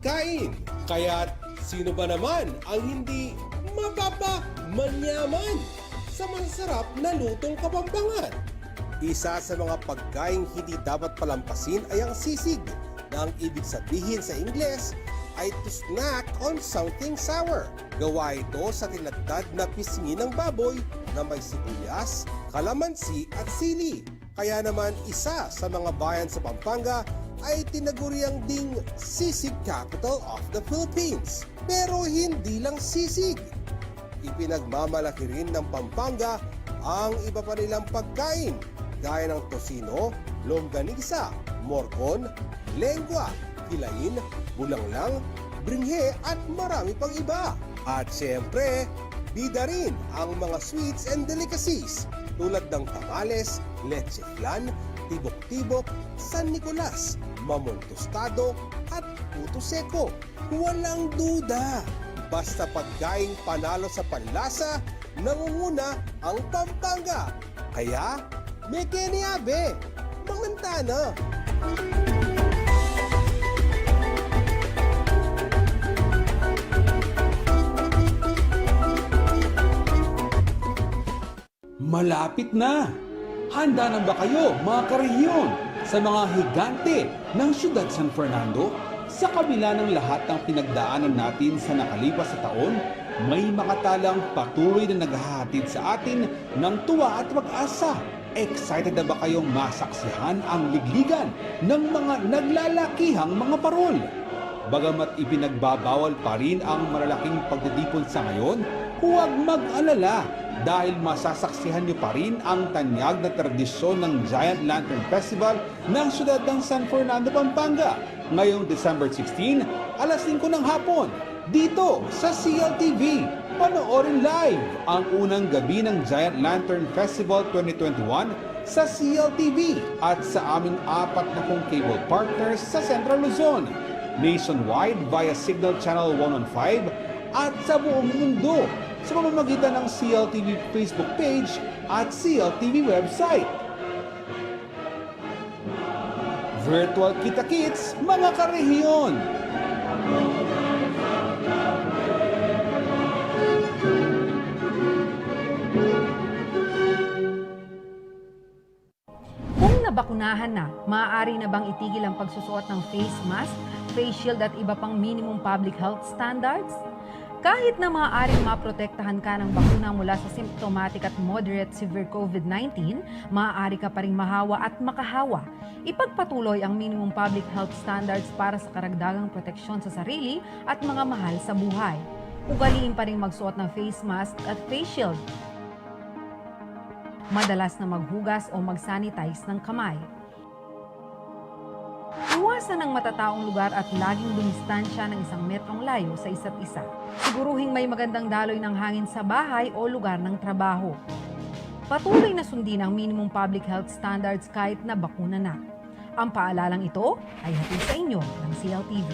kain. Kaya't sino ba naman ang hindi mapapamanyaman sa masarap na lutong Kapampangan? Isa sa mga pagkaing hindi dapat palampasin ay ang sisig, na ang ibig sabihin sa Ingles ay to snack on something sour. Gawa ito sa tinadtad na pisngi ng baboy na may sibuyas, kalamansi at sili. Kaya naman isa sa mga bayan sa Pampanga ay tinaguriang ding sisig capital of the Philippines. Pero hindi lang sisig. Ipinagmamalaki rin ng Pampanga ang iba pa nilang pagkain gaya ng tosino, longganisa, morcon, lengua, kilain, bulanglang, bringhe at marami pang iba. At syempre, bida rin ang mga sweets and delicacies tulad ng tamales, leche flan, tibok-tibok, San Nicolas, mamon tostado at puto seko. Walang duda, basta pagkaing panalo sa panlasa, nangunguna ang Pampanga. Kaya, may keniabe, mangantana. Malapit na! Handa na ba kayo mga karehiyon sa mga higante ng Siyudad San Fernando? Sa kabila ng lahat ng pinagdaanan natin sa nakalipas na taon, may makatalang patuloy na naghahatid sa atin ng tuwa at pag-asa. Excited na ba kayong masaksihan ang ligligan ng mga naglalakihang mga parol? Bagamat ipinagbabawal pa rin ang malalaking pagtitipon sa ngayon, huwag mag-alala dahil masasaksihan niyo pa rin ang tanyag na tradisyon ng Giant Lantern Festival ng siyudad ng San Fernando, Pampanga ngayong December 16, alas 5 ng hapon dito sa CLTV. Panoorin live ang unang gabi ng Giant Lantern Festival 2021 sa CLTV at sa aming 40 cable partners sa Central Luzon, nationwide via Signal Channel 115 at sa buong mundo sa pamamagitan ng CLTV Facebook page at CLTV website. Virtual kita-kits, mga karehiyon! Kung nabakunahan na, maaari na bang itigil ang pagsusuot ng face mask, face shield at iba pang minimum public health standards? Kahit na maaaring maprotektahan ka ng bakuna mula sa symptomatic at moderate severe COVID-19, maaari ka pa ring mahawa at makahawa. Ipagpatuloy ang minimum public health standards para sa karagdagang proteksyon sa sarili at mga mahal sa buhay. Ugaliin pa ring magsuot ng face mask at face shield. Madalas na maghugas o mag-sanitize ng kamay. Iwasan ang matataong lugar at laging dumistansya ng 1 metrong layo sa isa't isa. Siguruhing may magandang daloy ng hangin sa bahay o lugar ng trabaho. Patuloy na sundin ang minimum public health standards kahit na bakuna na. Ang paalalang ito ay hatid sa inyo ng CLTV.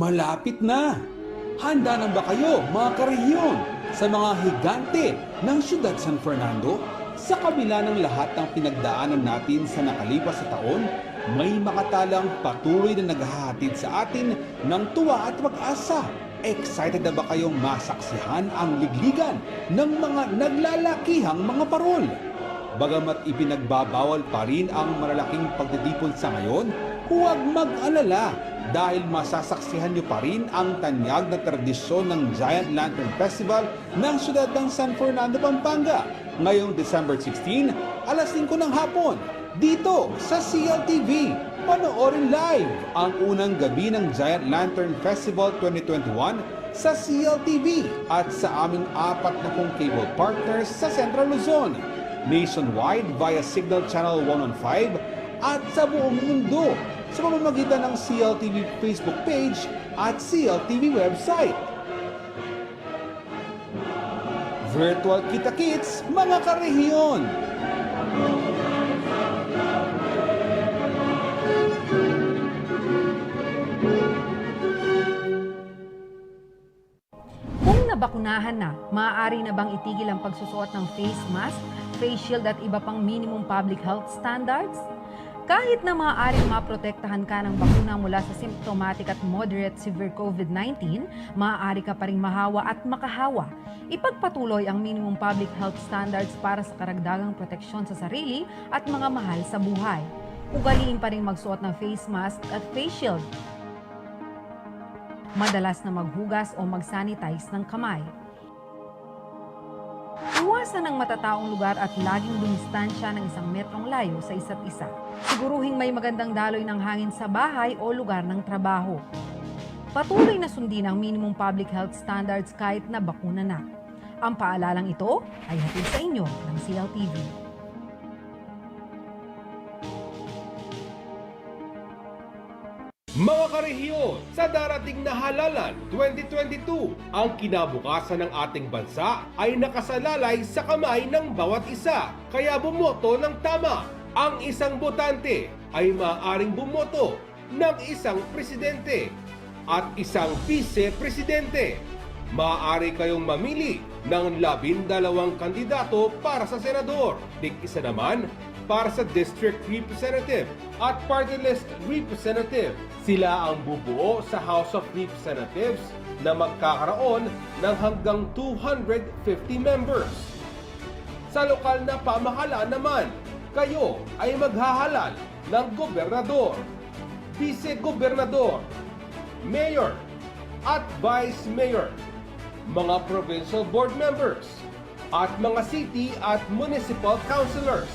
Malapit na! Handa na ba kayo mga karehiyon sa mga higante ng siyudad San Fernando. Sa kabila ng lahat ng pinagdaanan natin sa nakalipas na taon, may makatalang patuloy na naghahatid sa atin ng tuwa at pag-asa. Excited na ba kayong masaksihan ang ligligan ng mga naglalakihang mga parol? Bagamat ipinagbabawal pa rin ang malalaking pagtitipon sa ngayon, huwag mag-alala dahil masasaksihan nyo pa rin ang tanyag na tradisyon ng Giant Lantern Festival ng siyudad ng San Fernando, Pampanga ngayong December 16, alas 5 ng hapon dito sa CLTV. Panoorin live ang unang gabi ng Giant Lantern Festival 2021 sa CLTV at sa aming 40 cable partners sa Central Luzon, nationwide via Signal Channel 115 at sa buong mundo sa pamamagitan ng CLTV Facebook page at CLTV website. Virtual kita-kits, mga karehiyon! Kung nabakunahan na, maaari na bang itigil ang pagsusuot ng face mask, face shield at iba pang minimum public health standards? Kahit na maaaring maprotektahan ka ng bakuna mula sa symptomatic at moderate severe COVID-19, maaari ka pa ring mahawa at makahawa. Ipagpatuloy ang minimum public health standards para sa karagdagang proteksyon sa sarili at mga mahal sa buhay. Ugaliin pa ring magsuot ng face mask at face shield. Madalas na maghugas o mag-sanitize ng kamay. Iwasan ang matataong lugar at laging dumistansya ng 1 metrong layo sa isa't isa. Siguruhing may magandang daloy ng hangin sa bahay o lugar ng trabaho. Patuloy na sundin ang minimum public health standards kahit na bakuna na. Ang paalalang ito ay hatid sa inyo ng CLTV. Mga karehiyon, sa darating na halalan 2022, ang kinabukasan ng ating bansa ay nakasalalay sa kamay ng bawat isa. Kaya bumoto ng tama. Ang isang botante ay maaaring bumoto ng isang presidente at isang vice-presidente. Maaari kayong mamili ng 12 kandidato para sa senador, tig-isa naman para sa district representative at party list representative. Sila ang bubuo sa House of Representatives na magkakaroon ng hanggang 250 members. Sa lokal na pamahalaan naman, kayo ay maghahalal ng gobernador, vice-gobernador, mayor at vice mayor, mga provincial board members, at mga city at municipal councilors.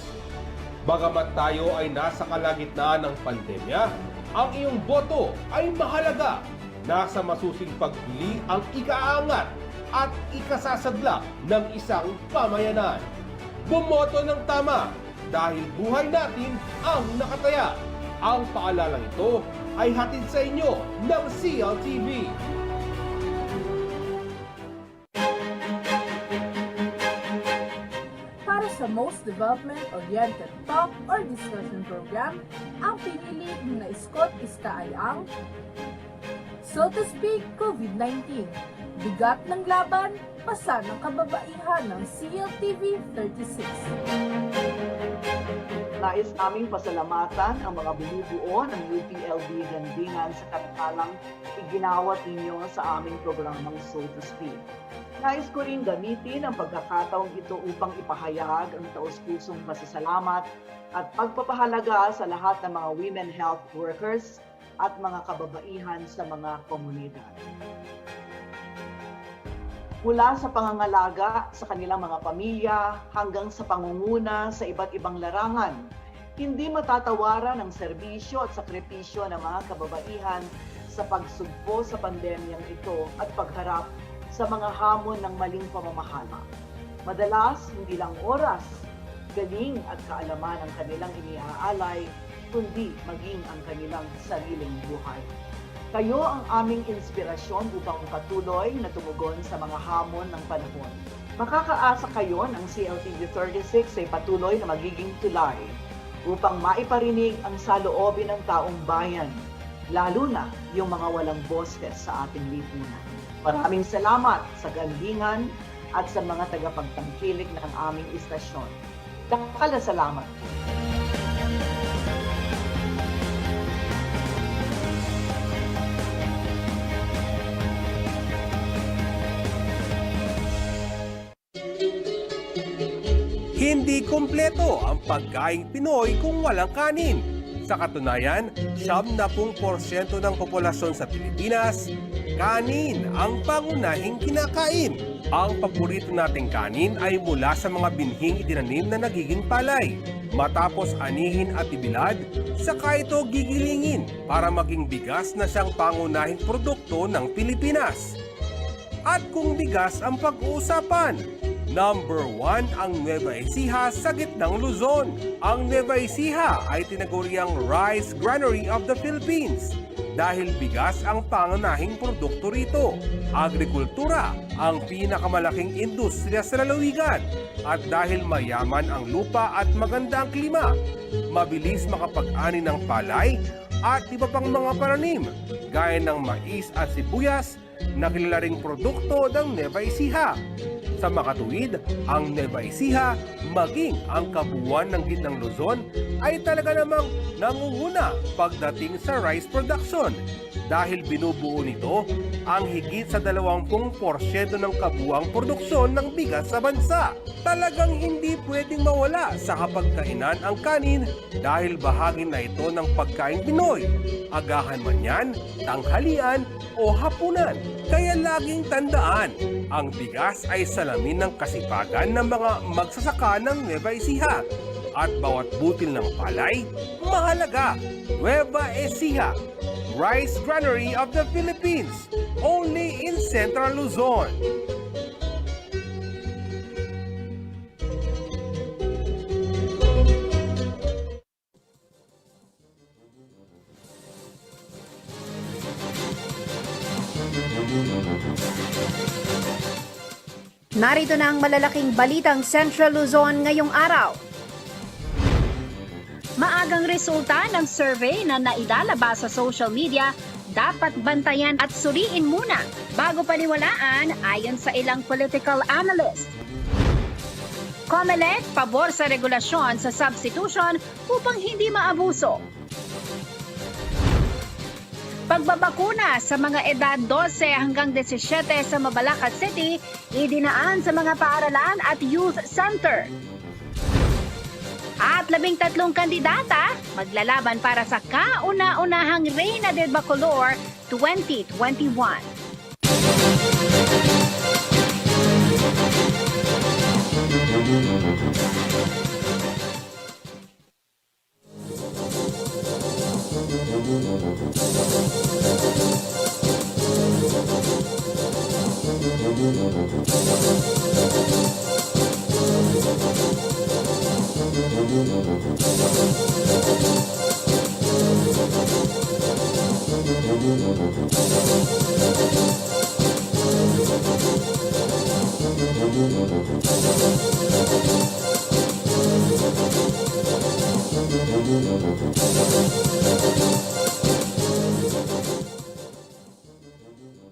Bagamat tayo ay nasa kalagitnaan ng pandemya, ang iyong boto ay mahalaga. Nasa masusing pagpili ang ikaangat at ikasasadla ng isang pamayanan. Bumoto ng tama dahil buhay natin ang nakataya. Ang paalalang ito ay hatid sa inyo ng CLTV. Sa most development-oriented talk or discussion program, ang pinili na iskot-ista ay ang, so to speak, COVID-19. Bigat ng laban, pasa ng kababaihan ng CLTV 36. Nais naming pasalamatan ang mga bumubuo ng UPLB Gandingan sa katatalang iginawat ninyo sa aming programang So to Speak. Nais ko rin gamitin ang pagkakataong ito upang ipahayag ang taus-pusong pasasalamat at pagpapahalaga sa lahat ng mga women health workers at mga kababaihan sa mga komunidad. Mula sa pangangalaga sa kanilang mga pamilya hanggang sa pangunguna sa iba't ibang larangan, hindi matatawaran ang serbisyo at sakripisyo ng mga kababaihan sa pagsugpo sa pandemyang ito at pagharap sa mga hamon ng maling pamamahala. Madalas, hindi lang oras, galing at kaalaman ang kanilang iniaalay, kundi maging ang kanilang sariling buhay. Kayo ang aming inspirasyon upang patuloy na tumugon sa mga hamon ng panahon. Makakaasa kayo ng CLTV 36 ay patuloy na magiging tulay upang maiparinig ang saloobin ng taong bayan, lalo na yung mga walang boses sa ating lipunan. Maraming salamat sa galingan at sa mga tagapagtangkilik ng aming istasyon. Dakal na salamat. Hindi kumpleto ang pagkaing Pinoy kung walang kanin. Sa katunayan, 70% ng populasyon sa Pilipinas, kanin ang pangunahing kinakain. Ang paborito nating kanin ay mula sa mga binhing itinanim na nagiging palay. Matapos anihin at ibilad, saka ito gigilingin para maging bigas na siyang pangunahing produkto ng Pilipinas. At kung bigas ang pag-uusapan, number 1 ang Nueva Ecija sa gitnang Luzon. Ang Nueva Ecija ay tinaguriang Rice Granary of the Philippines dahil bigas ang pangunahing produkto rito. Agrikultura ang pinakamalaking industriya sa lalawigan at dahil mayaman ang lupa at maganda ang klima, mabilis makapag-ani ng palay at iba pang mga pananim gaya ng mais at sibuyas na kilala ring produkto ng Nueva Ecija. Sa makatuwid, ang Nueva Ecija maging ang kabuuan ng Gitnang Luzon ay talaga namang nangunguna pagdating sa rice production dahil binubuo nito ang higit sa 20% ng kabuuang produksyon ng bigas sa bansa. Talagang hindi pwedeng mawala sa kapagkainan ang kanin dahil bahagi na ito ng pagkain Pinoy. Agahan man yan, tanghalian o hapunan. Kaya laging tandaan, ang bigas ay salamin ng kasipagan ng mga magsasaka ng Nueva Ecija. At bawat butil ng palay, mahalaga. Nueva Ecija, Rice Granary of the Philippines, only in Central Luzon. Narito na ang malalaking balitang Central Luzon ngayong araw. Maagang resulta ng survey na nailalabas sa social media, dapat bantayan at suriin muna bago paniwalaan ayon sa ilang political analyst. COMELEC, pabor sa regulasyon sa substitution upang hindi maabuso. Pagbabakuna sa mga edad 12 hanggang 17 sa Mabalacat City, idinaan sa mga paaralan at youth center. At 13 kandidata maglalaban para sa kauna-unahang Reina del Bacolor 2021.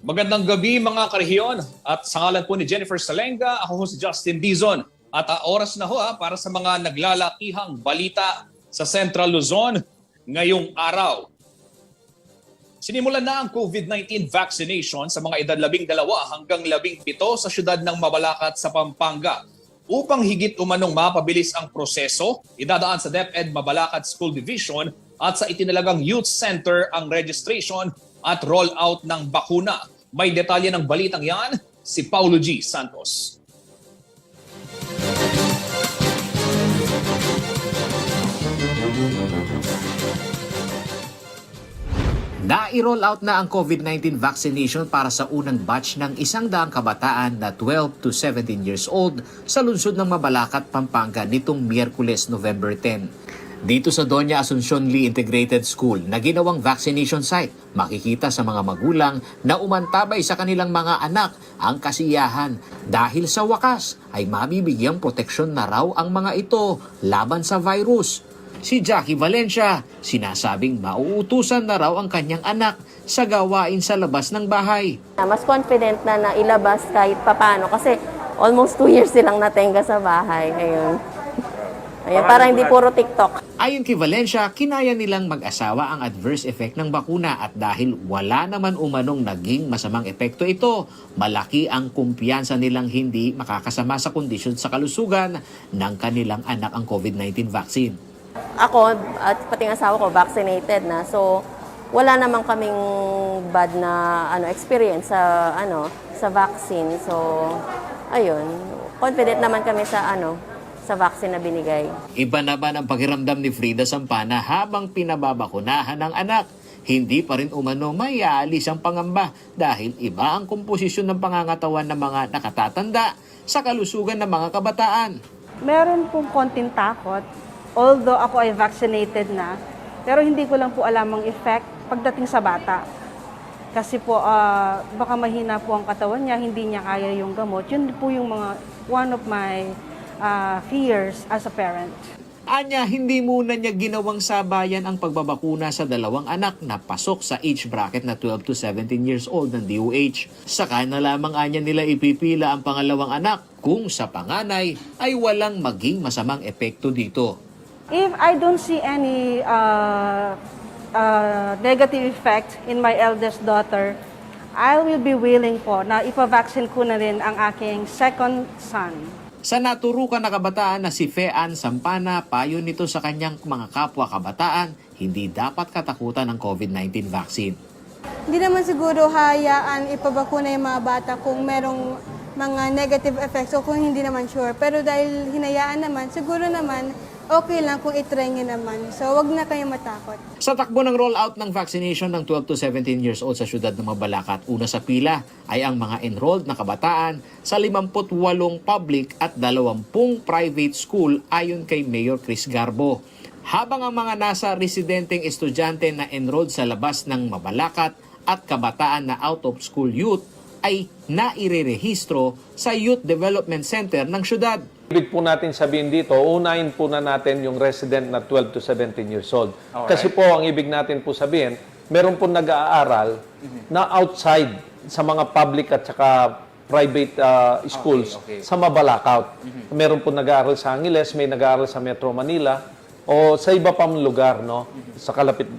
Magandang gabi mga karehiyon at sa ngalan po ni Jennifer Salenga, ako ho si Justin Dizon at oras na ho para sa mga naglalakihang balita sa Central Luzon ngayong araw. Sinimulan na ang COVID-19 vaccination sa mga edad 12 hanggang 17 sa siyudad ng Mabalacat sa Pampanga. Upang higit umanong mapabilis ang proseso, idadaan sa DepEd Mabalacat School Division at sa itinalagang Youth Center ang registration at rollout ng bakuna. May detalye ng balitang yan, si Paulo G. Santos. Na-i-roll out na ang COVID-19 vaccination para sa unang batch ng 100 kabataan na 12 to 17 years old sa lungsod ng Mabalacat, Pampanga nitong Miyerkules, November 10. Dito sa Doña Asuncion Lee Integrated School na ginawang vaccination site, makikita sa mga magulang na umantabay sa kanilang mga anak ang kasiyahan dahil sa wakas ay mabibigyang proteksyon na raw ang mga ito laban sa virus. Si Jackie Valencia, sinasabing mauutusan na raw ang kanyang anak sa gawain sa labas ng bahay. Mas confident na nailabas kahit papano kasi almost 2 years silang natenga sa bahay. Ayun. Ayun, para hindi puro TikTok. Ayon kay Valencia, kinaya nilang mag-asawa ang adverse effect ng bakuna at dahil wala naman umanong naging masamang epekto ito, malaki ang kumpiyansa nilang hindi makakasama sa kondisyon sa kalusugan ng kanilang anak ang COVID-19 vaccine. Ako at pati ang asawa ko vaccinated na. So wala naman kaming bad na experience sa vaccine. So ayun, confident naman kami sa vaccine na binigay. Iba naman ang pakiramdam ni Frida Sampana habang pinababakunahan ng anak. Hindi pa rin umano may aalis ang pangamba dahil iba ang komposisyon ng pangangatawan ng mga nakatatanda sa kalusugan ng mga kabataan. Meron pong konting takot, although ako ay vaccinated na, pero hindi ko lang po alam ang effect pagdating sa bata. Kasi po, baka mahina po ang katawan niya, hindi niya kaya yung gamot. Yun po yung one of my fears as a parent. Anya, hindi muna niya ginawang sabayan ang pagbabakuna sa dalawang anak na pasok sa age bracket na 12 to 17 years old ng DOH. Saka na lamang anya nila ipipila ang pangalawang anak kung sa panganay ay walang maging masamang epekto dito. If I don't see any negative effect in my eldest daughter, I will be willing po na ipavaccine ko na rin ang aking second son. Sa naturukan na kabataan na si Fean Sampana, payo nito sa kanyang mga kapwa kabataan, hindi dapat katakutan ng COVID-19 vaccine. Hindi naman siguro hayaan ipabakuna yung mga bata kung merong mga negative effects o kung hindi naman sure. Pero dahil hinayaan naman, siguro naman okay lang kung itry nyo naman. So wag na kayong matakot. Sa takbo ng rollout ng vaccination ng 12 to 17 years old sa siyudad ng Mabalacat, una sa pila ay ang mga enrolled na kabataan sa 58 public at 20 private school ayon kay Mayor Chris Garbo. Habang ang mga nasa residenteng estudyante na enrolled sa labas ng Mabalacat at kabataan na out-of-school youth ay nairerehistro sa Youth Development Center ng syudad. Ibig po natin sabihin dito, unahin po na natin yung resident na 12 to 17 years old. Alright. Kasi po, ang ibig natin po sabihin, meron po nag-aaral na outside sa mga public at saka private schools sa Mabalacat. Meron po nag-aaral sa Angeles, may nag-aaral sa Metro Manila, o sa iba pang lugar, no? Sa kalapit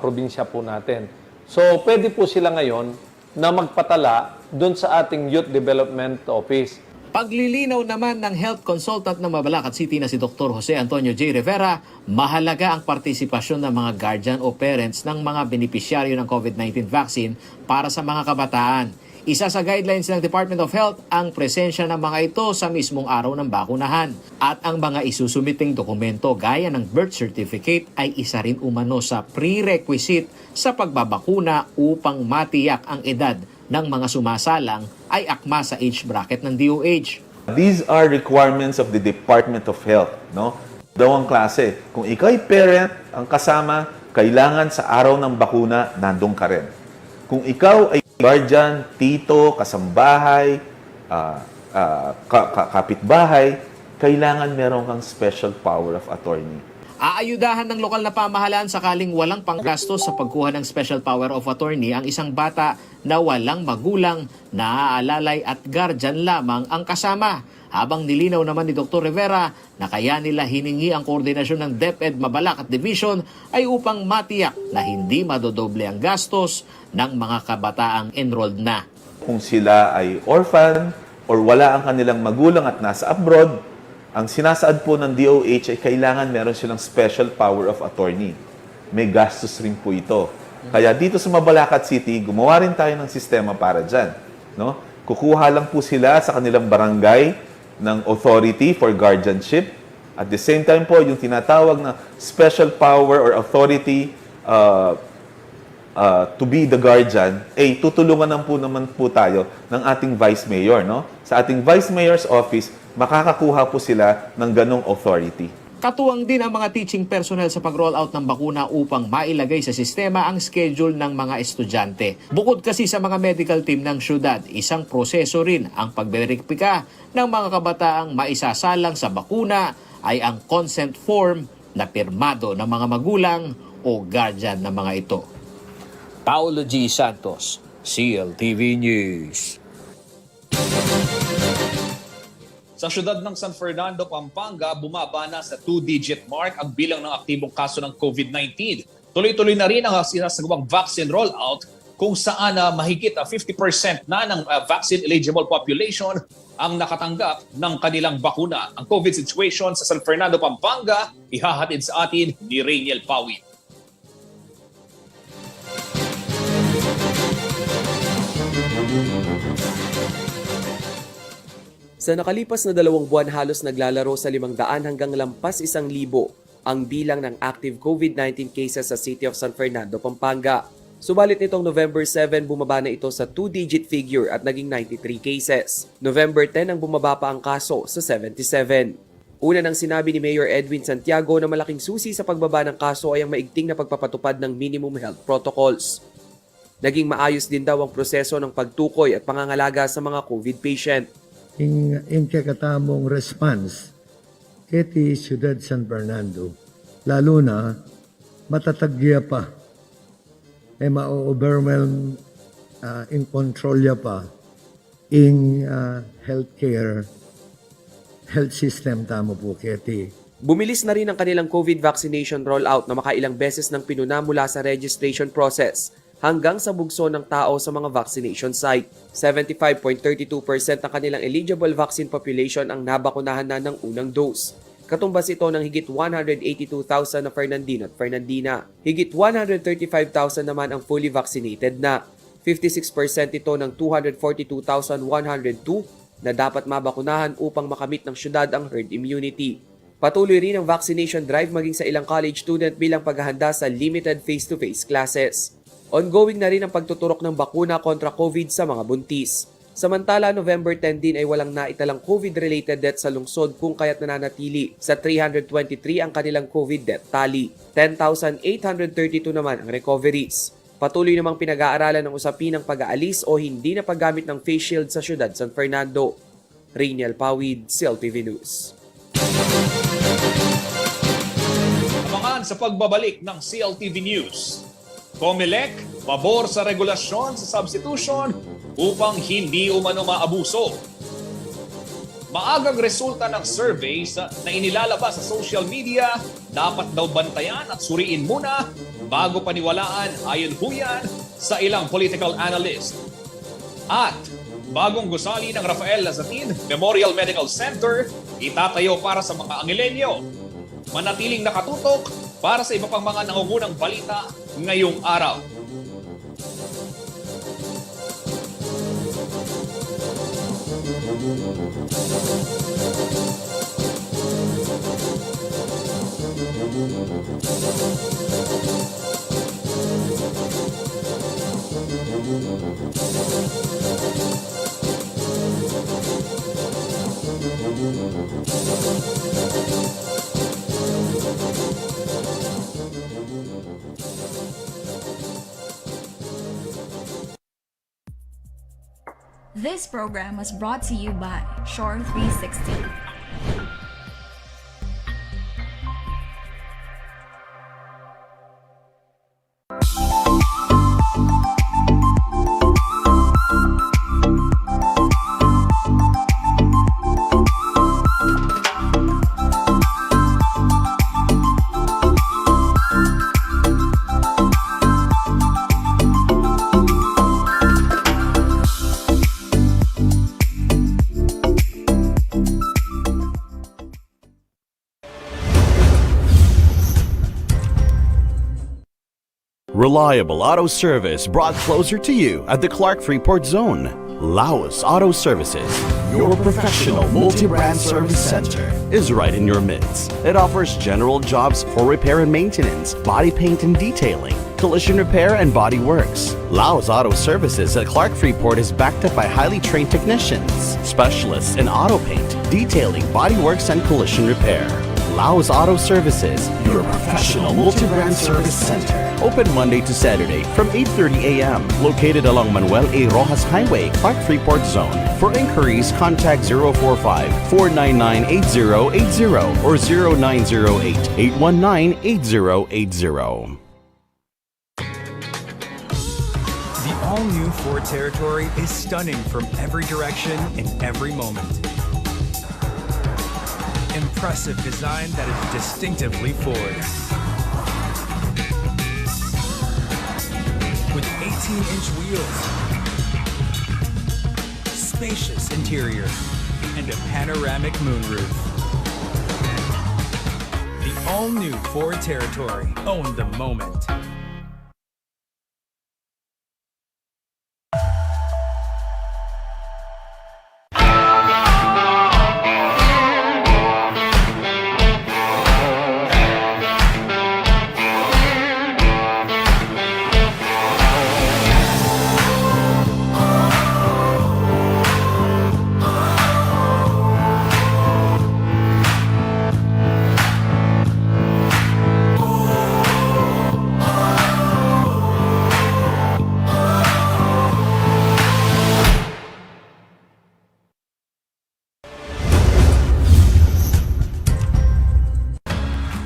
probinsya po natin. So, pwede po sila ngayon na magpatala doon sa ating Youth Development Office. Paglilinaw naman ng health consultant ng Mabalacat City na si Dr. Jose Antonio J. Rivera, mahalaga ang partisipasyon ng mga guardian o parents ng mga benepisyaryo ng COVID-19 vaccine para sa mga kabataan. Isa sa guidelines ng Department of Health ang presensya ng mga ito sa mismong araw ng bakunahan. At ang mga isusumiting dokumento gaya ng birth certificate ay isa rin umano sa prerequisite sa pagbabakuna upang matiyak ang edad ng mga sumasalang ay akma sa age bracket ng DOH. These are requirements of the Department of Health, no? Dalawang klase. Kung ikaw ay parent, ang kasama, kailangan sa araw ng bakuna, nandun ka rin. Kung ikaw ay guardian, tito, kasambahay, kapitbahay, kailangan meron kang special power of attorney. Aayudahan ng lokal na pamahalaan sakaling walang panggastos sa pagkuha ng special power of attorney ang isang bata na walang magulang, naaalalay at guardian lamang ang kasama. Habang nilinaw naman ni Dr. Rivera na kaya nila hiningi ang koordinasyon ng DepEd Mabalacat Division ay upang matiyak na hindi madodoble ang gastos ng mga kabataang enrolled na. Kung sila ay orphan or wala ang kanilang magulang at nasa abroad, ang sinasaad po ng DOH ay kailangan meron silang special power of attorney. May gastos rin po ito. Kaya dito sa Mabalacat City, gumawa rin tayo ng sistema para dyan. No? Kukuha lang po sila sa kanilang barangay ng authority for guardianship. At the same time po, yung tinatawag na special power or authority to be the guardian, tutulungan naman po tayo ng ating Vice Mayor. No? Sa ating Vice Mayor's office, makakakuha po sila ng ganong authority. Katuwang din ang mga teaching personnel sa pag-roll out ng bakuna upang mailagay sa sistema ang schedule ng mga estudyante. Bukod kasi sa mga medical team ng syudad, isang proseso rin ang pagberipika ng mga kabataang maisasalang sa bakuna ay ang consent form na pirmado ng mga magulang o guardian ng mga ito. Paulo G. Santos, CLTV News. Sa syudad ng San Fernando, Pampanga, bumaba na sa 2-digit mark ang bilang ng aktibong kaso ng COVID-19. Tuloy-tuloy na rin ang sinasagawang vaccine rollout kung saan mahigit 50% na ng vaccine-eligible population ang nakatanggap ng kanilang bakuna. Ang COVID situation sa San Fernando, Pampanga, ihahatid sa atin ni Rainiel Pawit. Sa nakalipas na 2 buwan halos naglalaro sa 500 hanggang lampas 1,000 ang bilang ng active COVID-19 cases sa City of San Fernando, Pampanga. Subalit nitong November 7, bumaba na ito sa 2-digit figure at naging 93 cases. November 10 ang bumaba pa ang kaso sa 77. Una nang sinabi ni Mayor Edwin Santiago na malaking susi sa pagbaba ng kaso ay ang maigting na pagpapatupad ng minimum health protocols. Naging maayos din daw ang proseso ng pagtukoy at pangangalaga sa mga COVID patient. In kakatamong response kiti Ciudad San Fernando, lalo na matatagya pa, ma-overwhelm in control pa in health system tamo po kiti. Bumilis na rin ang kanilang COVID vaccination rollout na makailang beses ng pinuna mula sa registration process hanggang sa bugso ng tao sa mga vaccination site. 75.32% ng kanilang eligible vaccine population ang nabakunahan na ng unang dose. Katumbas ito ng higit 182,000 na Fernandino at Fernandina. Higit 135,000 naman ang fully vaccinated na. 56% ito ng 242,102 na dapat mabakunahan upang makamit ng syudad ang herd immunity. Patuloy rin ang vaccination drive maging sa ilang college student bilang paghahanda sa limited face-to-face classes. Ongoing na rin ang pagtuturok ng bakuna kontra COVID sa mga buntis. Samantala, November 10 din ay walang naitalang COVID-related death sa lungsod kung kaya't nananatili sa 323 ang kanilang COVID death tally. 10,832 naman ang recoveries. Patuloy namang pinag-aaralan ng usapin ng pag-aalis o hindi na paggamit ng face shield sa syudad San Fernando. Rainiel Pawid, CLTV News. Abangan sa pagbabalik ng CLTV News. COMELEC, pabor sa regulasyon sa substitution upang hindi umano maabuso. Maagang resulta ng surveys na inilalabas sa social media, dapat daw bantayan at suriin muna bago paniwalaan ayon po yan sa ilang political analyst. At bagong gusali ng Rafael Lazatin Memorial Medical Center, itatayo para sa mga Angileño. Manatiling nakatutok para sa iba pang mga nangungunang balita ngayong araw. This program was brought to you by Shore 360. Reliable auto service brought closer to you at the Clark Freeport Zone. Laos Auto Services, your professional multi-brand service center, is right in your midst. It offers general jobs for repair and maintenance, body paint and detailing, collision repair and body works. Laos Auto Services at Clark Freeport is backed up by highly trained technicians, specialists in auto paint, detailing, body works and collision repair. Laos Auto Services, your professional multi-brand service center. Open Monday to Saturday from 8:30 a.m. Located along Manuel A. Rojas Highway, Clark Freeport Zone. For inquiries, contact 045-499-8080 or 0908-819-8080. The all-new Ford Territory is stunning from every direction in every moment. impressive design that is distinctively Ford. With 18-inch wheels, spacious interior, and a panoramic moonroof. The all-new Ford Territory. Own the moment.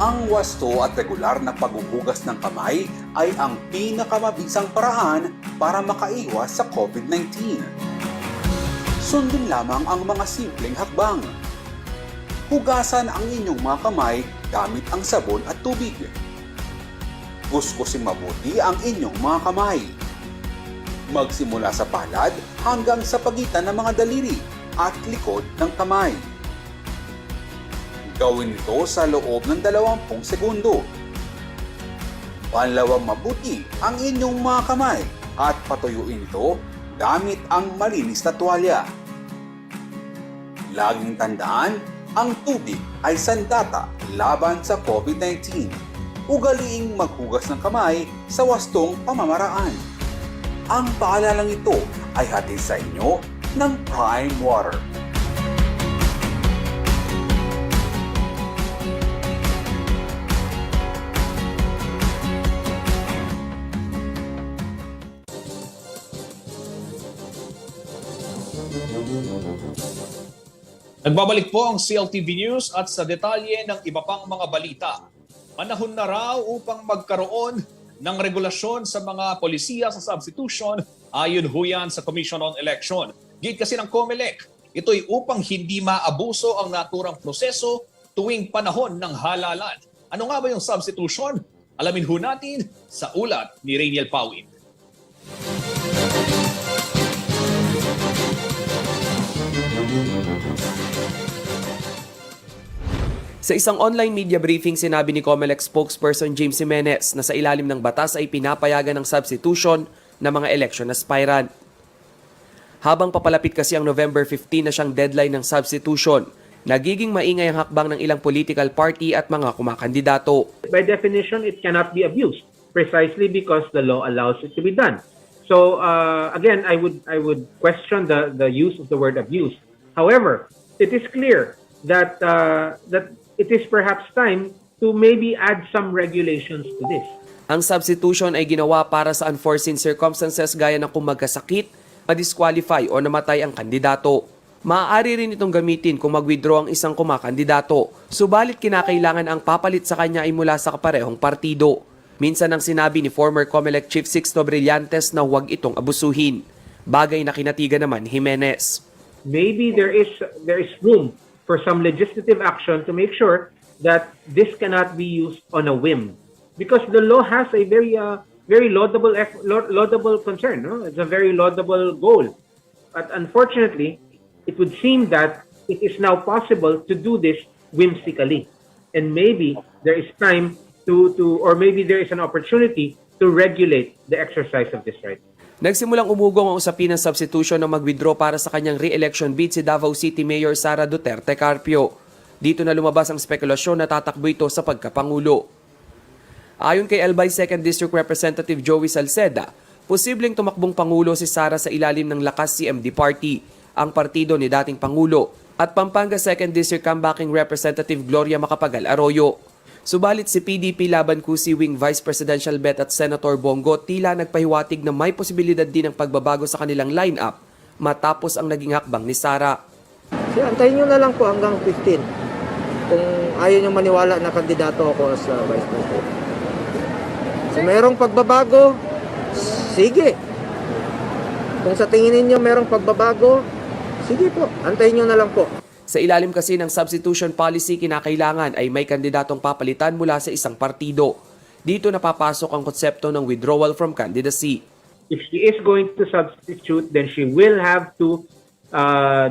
Ang wasto at regular na paghuhugas ng kamay ay ang pinakamabisang paraan para makaiwas sa COVID-19. Sundin lamang ang mga simpleng hakbang. Hugasan ang inyong mga kamay gamit ang sabon at tubig. Kuskusin mabuti ang inyong mga kamay. Magsimula sa palad hanggang sa pagitan ng mga daliri at likod ng kamay. Gawin ito sa loob ng 20 segundo. Panlawang mabuti ang inyong mga kamay at patuyuin ito gamit ang malinis na tuwalya. Laging tandaan, ang tubig ay sandata laban sa COVID-19. Ugaliing maghugas ng kamay sa wastong pamamaraan. Ang paalalang ito ay hatid sa inyo ng Prime Water. Nagbabalik po ang CLTV News at sa detalye ng iba pang mga balita. Panahon na raw upang magkaroon ng regulasyon sa mga polisiya sa substitution ayon huyan sa Commission on Election. Gid kasi ng COMELEC, ito'y upang hindi maabuso ang naturang proseso tuwing panahon ng halalan. Ano nga ba yung substitution? Alamin ho natin sa ulat ni Rainiel Pawin. Sa isang online media briefing, sinabi ni COMELEC spokesperson James Jimenez na sa ilalim ng batas ay pinapayagan ng substitution ng mga election aspirant. Habang papalapit kasi ang November 15 na siyang deadline ng substitution, nagiging maingay ang hakbang ng ilang political party at mga kumakandidato. By definition, it cannot be abused precisely because the law allows it to be done. So again, I would question the use of the word abuse. However, it is clear that it is perhaps time to maybe add some regulations to this. Ang substitution ay ginawa para sa unforeseen circumstances gaya ng kung magkasakit, ma-disqualify o namatay ang kandidato. Maaari rin itong gamitin kung mag-withdraw ang isang kumakandidato, subalit kinakailangan ang papalit sa kanya ay mula sa kaparehong partido. Minsan ang sinabi ni former COMELEC Chief Sixto Brillantes na huwag itong abusuhin. Bagay na kinatigan naman Jimenez. Maybe there is room for some legislative action to make sure that this cannot be used on a whim, because the law has a very laudable concern. No? It's a very laudable goal, but unfortunately, it would seem that it is now possible to do this whimsically, and maybe there is time or maybe there is an opportunity to regulate the exercise of this right. Nagsimulang umugong ang usapin ng substitution na mag-withdraw para sa kanyang re-election bid si Davao City Mayor Sara Duterte Carpio. Dito na lumabas ang spekulasyon na tatakbo ito sa pagkapangulo. Ayon kay Albay 2nd District Representative Joey Salceda, posibleng tumakbong pangulo si Sara sa ilalim ng Lakas CMD Party, ang partido ni dating Pangulo, at Pampanga 2nd District Comebacking Representative Gloria Macapagal Arroyo. Subalit si PDP laban Kusi Wing Vice Presidential Bet at Senator Bongo tila nagpahiwatig na may posibilidad din ng pagbabago sa kanilang lineup matapos ang naging hakbang ni Sara. Antayin nyo na lang po hanggang 15 kung ayaw nyo maniwala na kandidato ako sa Vice President. Kung merong pagbabago, sige. Kung sa tingin ninyo merong pagbabago, sige po, antayin nyo na lang po. Sa ilalim kasi ng substitution policy, kinakailangan ay may kandidatong papalitan mula sa isang partido. Dito napapasok ang konsepto ng withdrawal from candidacy. If she is going to substitute, then she will have to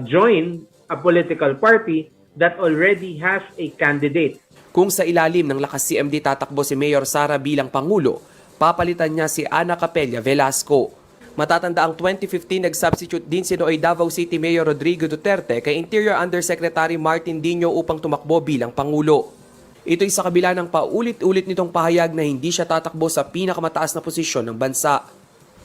join a political party that already has a candidate. Kung sa ilalim ng lakas CMD tatakbo si Mayor Sara bilang Pangulo, papalitan niya si Ana Capella Velasco. Matatanda ang 2015 nag-substitute din si Noy Davao City Mayor Rodrigo Duterte kay Interior Undersecretary Martin Dino upang tumakbo bilang Pangulo. Ito'y sa kabila ng paulit-ulit nitong pahayag na hindi siya tatakbo sa pinakamataas na posisyon ng bansa.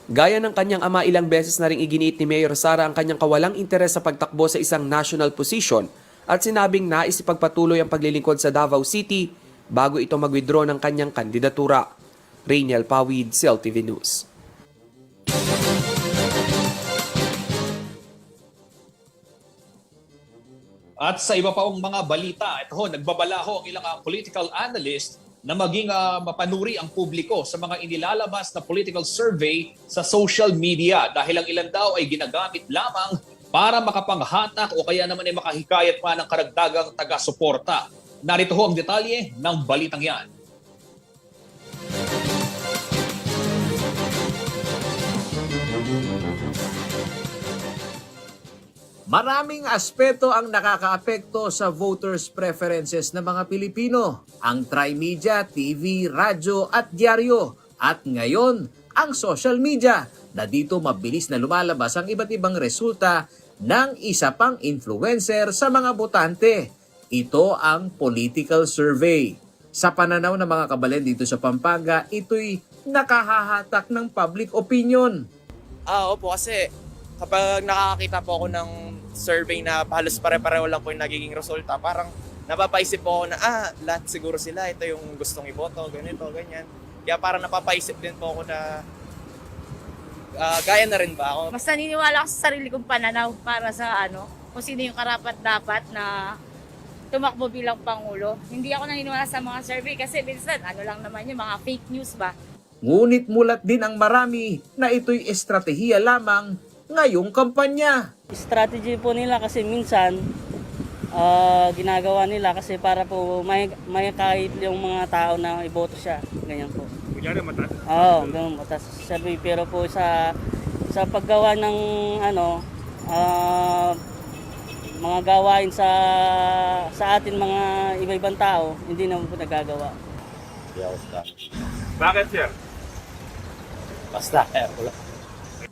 Gaya ng kanyang ama, ilang beses na ring iginiit ni Mayor Sara ang kanyang kawalang interes sa pagtakbo sa isang national position at sinabing nais ipagpatuloy ang paglilingkod sa Davao City bago ito mag-withdraw ng kanyang kandidatura. Rainiel Pawid, CLTV News. At sa iba pa mga balita, ito nagbabala ang ilang political analyst na maging mapanuri ang publiko sa mga inilalabas na political survey sa social media dahil ang ilan daw ay ginagamit lamang para makapanghatak o kaya naman ay makahikayat pa ng karagdagang taga-suporta. Narito ang detalye ng balitang yan. Maraming aspeto ang nakakaapekto sa voters' preferences ng mga Pilipino. Ang tri-media, TV, radyo at dyaryo. At ngayon, ang social media na dito mabilis na lumalabas ang iba't ibang resulta ng isa pang influencer sa mga botante. Ito ang political survey. Sa pananaw ng mga kabalen dito sa Pampanga, ito'y nakahahatak ng public opinion. Opo, kasi kapag nakakakita po ako ng survey na halos pare-pareho lang po yung nagiging resulta, parang napapaisip po ako na, lahat siguro sila, ito yung gustong iboto, ganito, ganyan. Kaya parang napapaisip din po ako na, gaya na rin ba ako? Mas naniniwala ako sa sarili kong pananaw para sa kung sino yung karapat-dapat na tumakbo bilang Pangulo. Hindi ako naniniwala sa mga survey kasi minsan, lang naman yung mga fake news ba? Ngunit mulat din ang marami na ito'y estratehiya lamang ngayong kampanya. Strategy po nila kasi minsan ginagawa nila kasi para po may kahit yung mga tao na iboto siya. Ganyan po. Kunyari mataas? Oo, ganun mataas survey. Pero po sa paggawa ng mga gawain sa atin mga iba-ibang tao, hindi naman po nagagawa. Bakit, sir? Basta,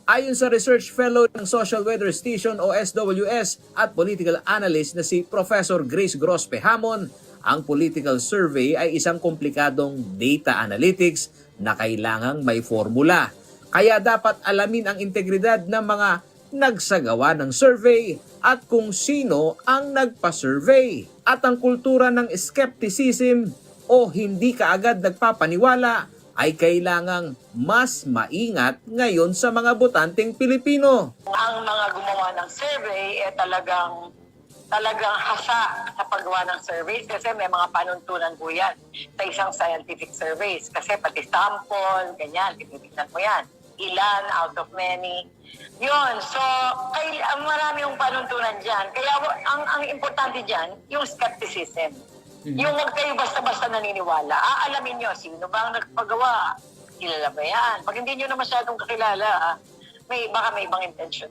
Ayon sa research fellow ng Social Weather Station o SWS at political analyst na si Professor Grace Grospe Hamon, ang political survey ay isang komplikadong data analytics na kailangang may formula. Kaya dapat alamin ang integridad ng mga nagsagawa ng survey at kung sino ang nagpa-survey. At ang kultura ng skepticism o hindi kaagad nagpapaniwala ay kailangang mas maingat ngayon sa mga botanteng Pilipino. Ang mga gumawa ng survey talagang hasa sa paggawa ng surveys kasi may mga panuntunan po yan sa isang scientific surveys. Kasi pati sample, ganyan, titignan mo yan. Ilan out of many. Yun, so marami yung panuntunan dyan. Kaya ang importante dyan, yung skepticism. Yung huwag kayo basta-basta naniniwala. Aalamin nyo, sino ba ang nagpagawa? Kilala ba yan? Pag hindi nyo na masyadong kakilala, baka may ibang intention.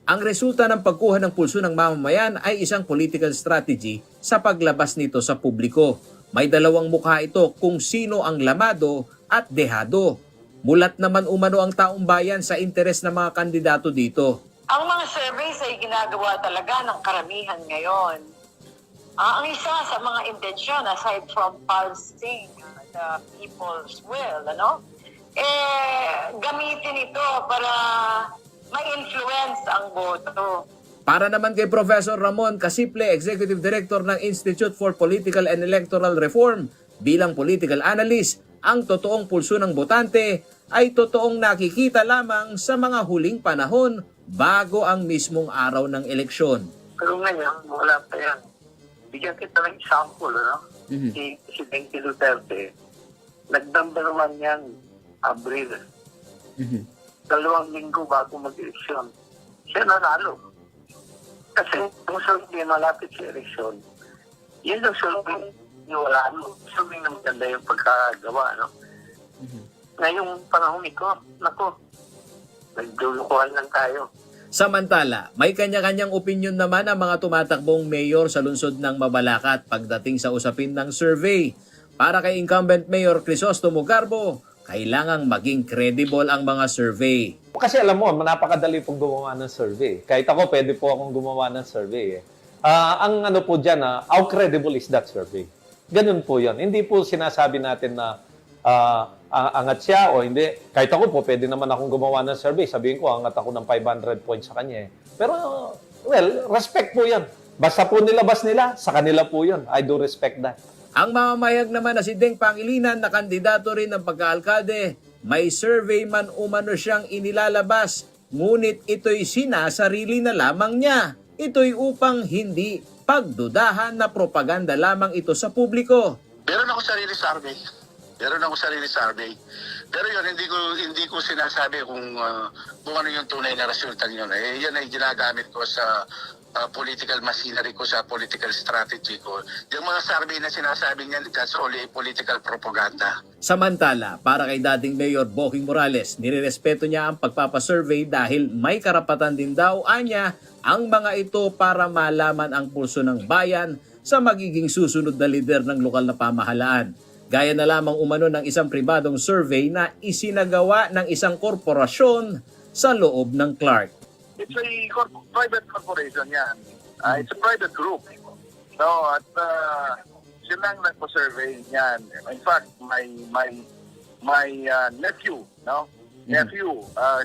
Ang resulta ng pagkuha ng pulso ng mamamayan ay isang political strategy sa paglabas nito sa publiko. May dalawang mukha ito kung sino ang lamado at dehado. Mulat naman umano ang taong bayan sa interes ng mga kandidato dito. Ang mga surveys ay ginagawa talaga ng karamihan ngayon. Ang isa sa mga intensyon, aside from pulsing the people's will, gamitin ito para ma-influence ang boto. Para naman kay Professor Ramon Casiple, Executive Director ng Institute for Political and Electoral Reform, bilang political analyst, ang totoong pulso ng botante ay totoong nakikita lamang sa mga huling panahon bago ang mismong araw ng eleksyon. Pero ngayon, wala pa yan. Bigyan kita ng example, Si Presidente Duterte, nag-number 1 yan, Abril. 2 linggo bago mag-eleksyon. Siya nanalo. Kasi kung sabihin malapit sa eleksyon, yun ang survey wala mo. Survey na maganda yung pagkagawa, no? Ngayong panahon ito, nako, nagdulukuhan lang tayo. Samantala, may kanya-kanyang opinyon naman ang mga tumatakbong mayor sa lungsod ng Mabalacat pagdating sa usapin ng survey. Para kay incumbent Mayor Crisostomo Garbo, kailangang maging credible ang mga survey. Kasi alam mo, napakadali pong gumawa ng survey. Kahit ako, pwede po akong gumawa ng survey. Ang ano po dyan, how credible is that survey? Ganun po yan. Hindi po sinasabi natin na angat siya o hindi. Kahit ako po, pwede naman akong gumawa ng survey. Sabihin ko, angat ako ng 500 points sa kanya. Pero, well, respect po yan. Basta po nilabas nila, sa kanila po yun. I do respect that. Ang mamamayag naman na si Deng Pangilinan na kandidato rin ng pagkaalkalde, may survey man umano siyang inilalabas, ngunit ito'y sinasarili na lamang niya. Ito'y upang hindi pagdudahan na propaganda lamang ito sa publiko. Meron ako sarili survey. Pero yun, hindi ko sinasabi kung ano yung tunay na resulta yun. Yan ay ginagamit ko sa political machinery ko, sa political strategy ko. Yung mga survey na sinasabi niyan, that's only political propaganda. Samantala, para kay dating Mayor Boking Morales, nirerespeto niya ang pagpapasurvey dahil may karapatan din daw anya ang mga ito para malaman ang pulso ng bayan sa magiging susunod na lider ng lokal na pamahalaan. Gaya na lamang umano ng isang pribadong survey na isinagawa ng isang korporasyon sa loob ng Clark. It's a private corporation yan. It's a private group. No, at sila ang nagpo-survey niyan. In fact, my nephew, no? Nephew,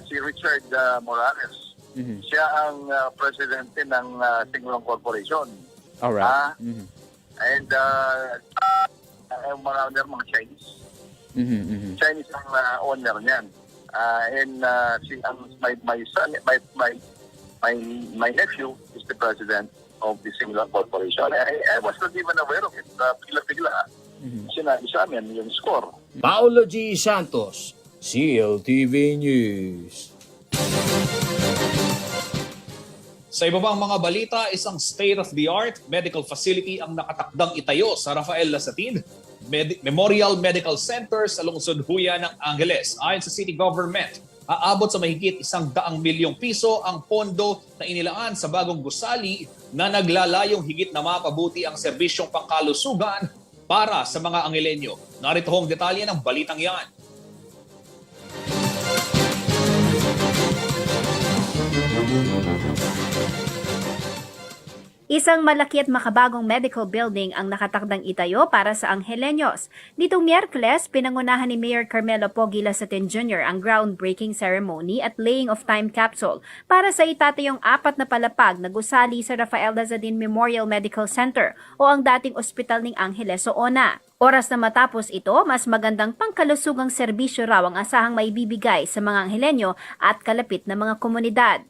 si Richard Morales. Siya ang presidente ng Singulang Corporation. Alright. And mga Chinese. Chinese ang owner niyan. And my son, my nephew is the president of the Singular Corporation. I was not even aware of it. Bigla-bigla, sinabi sa amin yung score. Paulo G. Santos, CLTV News. Sa iba pang mga balita, isang state-of-the-art medical facility ang nakatakdang itayo sa Rafael Lasatin Memorial Medical Center sa lungsod Huya ng Angeles. Ayon sa city government, aabot sa mahigit 100 milyong piso ang pondo na inilaan sa bagong gusali na naglalayong higit na mapabuti ang serbisyong pangkalusugan para sa mga Angelenyo. Narito hong detalye ng balitang yan. Isang malaki at makabagong medical building ang nakatakdang itayo para sa Angelenyos. Nitong Miyerkules, pinangunahan ni Mayor Carmelo Pogi Lasatin Jr. ang groundbreaking ceremony at laying of time capsule para sa itatayong 4 na palapag na gusali sa Rafael Lasatin Memorial Medical Center o ang dating ospital ng Angeles o ONA. Oras na matapos ito, mas magandang pangkalusugang serbisyo raw ang asahang maibibigay sa mga Anghelenyo at kalapit na mga komunidad.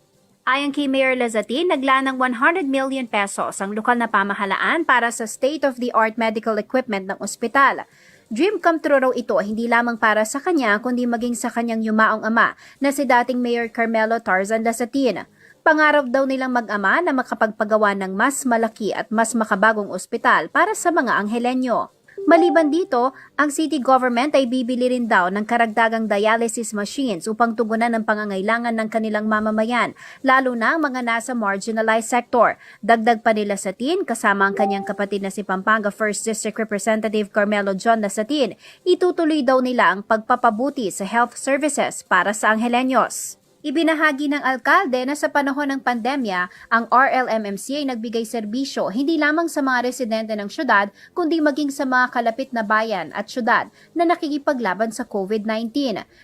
Ayon kay Mayor Lasatin, naglaan ng 100 million pesos ang lokal na pamahalaan para sa state-of-the-art medical equipment ng ospital. Dream come true raw ito hindi lamang para sa kanya kundi maging sa kanyang yumaong ama na si dating Mayor Carmelo Tarzan Lasatin. Pangarap daw nilang mag-ama na makapagpagawa ng mas malaki at mas makabagong ospital para sa mga Anghelenyo. Maliban dito, ang city government ay bibili rin daw ng karagdagang dialysis machines upang tugunan ang pangangailangan ng kanilang mamamayan, lalo na ang mga nasa marginalized sector. Dagdag pa ni Lasatin, kasama ang kanyang kapatid na si Pampanga 1st District Representative Carmelo John Lasatin, itutuloy daw nila ang pagpapabuti sa health services para sa Angelenyos. Ibinahagi ng alkalde na sa panahon ng pandemya, ang RLMMC ay nagbigay serbisyo hindi lamang sa mga residente ng syudad, kundi maging sa mga kalapit na bayan at syudad na nakikipaglaban sa COVID-19.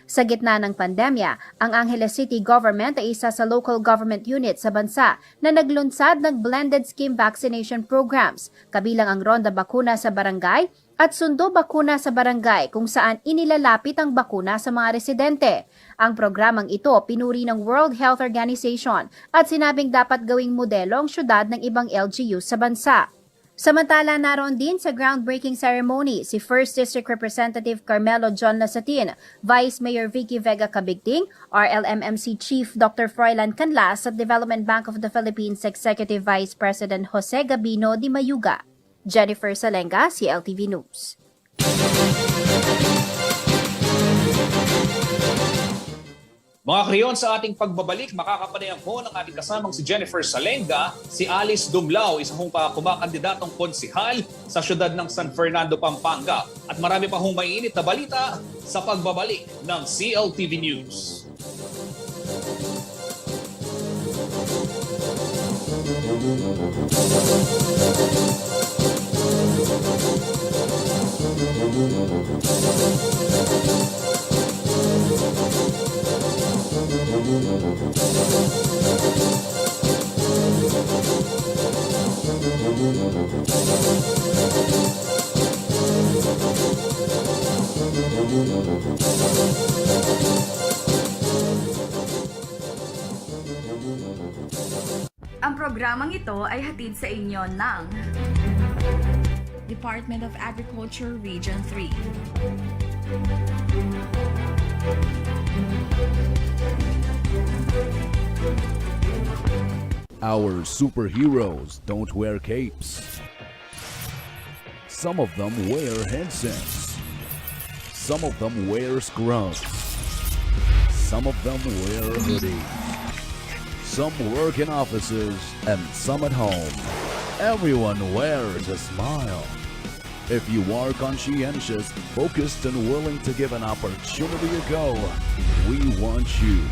Sa gitna ng pandemya, ang Angeles City Government ay isa sa local government unit sa bansa na naglunsad ng blended scheme vaccination programs, kabilang ang ronda bakuna sa barangay at sundo bakuna sa barangay kung saan inilalapit ang bakuna sa mga residente. Ang programang ito pinuri ng World Health Organization at sinabing dapat gawing modelo ang syudad ng ibang LGU sa bansa. Samantala, naroon din sa groundbreaking ceremony si 1st District Representative Carmelo John Lasatin, Vice Mayor Vicky Vega Cabigting, RLMMC Chief Dr. Froilan Canlas at Development Bank of the Philippines Executive Vice President Jose Gabino Di Mayuga. Jennifer Salenga, CLTV News. Mga kriyon, sa ating pagbabalik, makakapanayan po ng ating kasamang si Jennifer Salenga, si Alice Dumlao, isa hong kumakandidatong konsihal sa siyudad ng San Fernando, Pampanga. At marami pa hong mainit na balita sa pagbabalik ng CLTV News. Ang programang ito ay hatid sa inyo ng Department of Agriculture Region 3. Our superheroes don't wear capes. Some of them wear headsets. Some of them wear scrubs. Some of them wear hoodies. Some work in offices and some at home. Everyone wears a smile. If you are conscientious, focused, and willing to give an opportunity a go, we want you.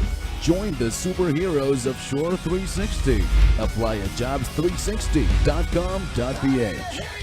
Join the superheroes of Shore 360. Apply at jobs360.com.ph.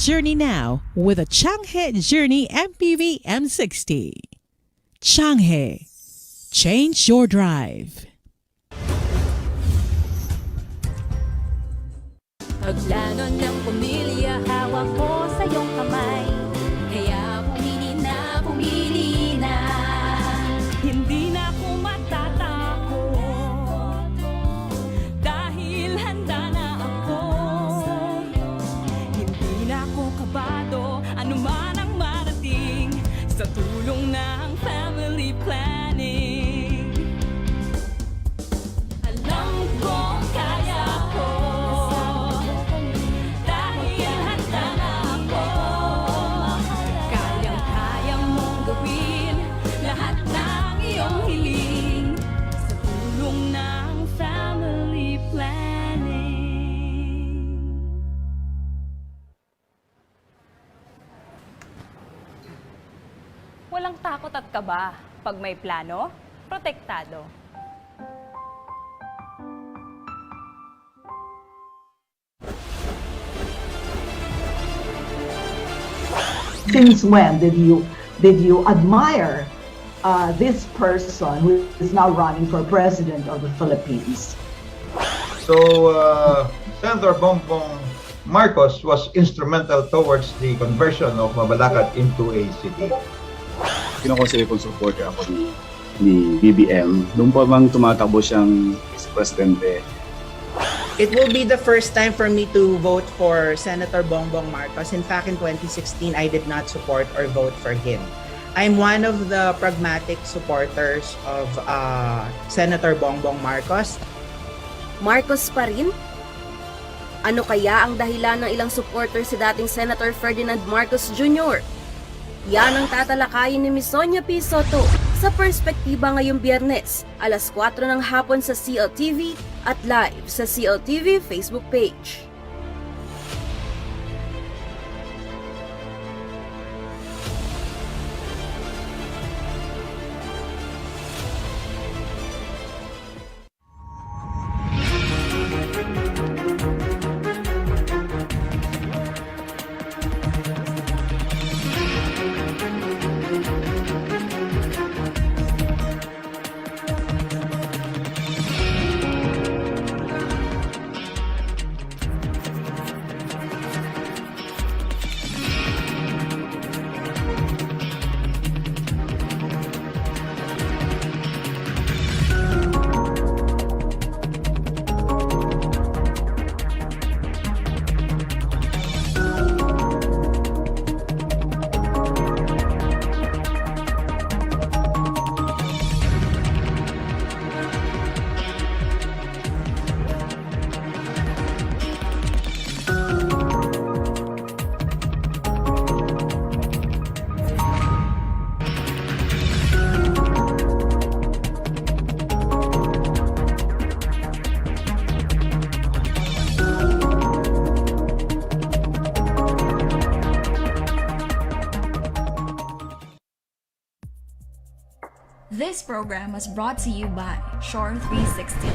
Journey now with a Changhe Journey MPV M60. Changhe, change your drive. Pagplano ng pamilya, hawak ko sa iyong kamay. Kaya pumili na. Hindi na ako matatakot dahil handa na ako. Hindi na ako kabado, anuman ang marating sa tulong ng family planning. Alam kong kaya ko dahil handa na ako. Kayang-kaya mong gawin lahat ng iyong hiling sa tulong ng family planning. Walang takot at kaba. Pag may plano, protektado. Since when did you admire this person who is now running for president of the Philippines? So, Senator Bongbong Marcos was instrumental towards the conversion of Mabalacat into a city. Kinoconsider kong supporter ako ni BBM. Noong pa bang tumatakbo siyang vice-presidente. It will be the first time for me to vote for Senator Bongbong Marcos. In fact, in 2016, I did not support or vote for him. I'm one of the pragmatic supporters of Senator Bongbong Marcos. Marcos pa rin? Ano kaya ang dahilan ng ilang supporter si dating Senator Ferdinand Marcos Jr.? Yan ang tatalakayin ni Ms. Sonia P. Soto sa Perspektiba ngayong Biyernes, alas 4 ng hapon sa CLTV at live sa CLTV Facebook page. This program was brought to you by Shore 360.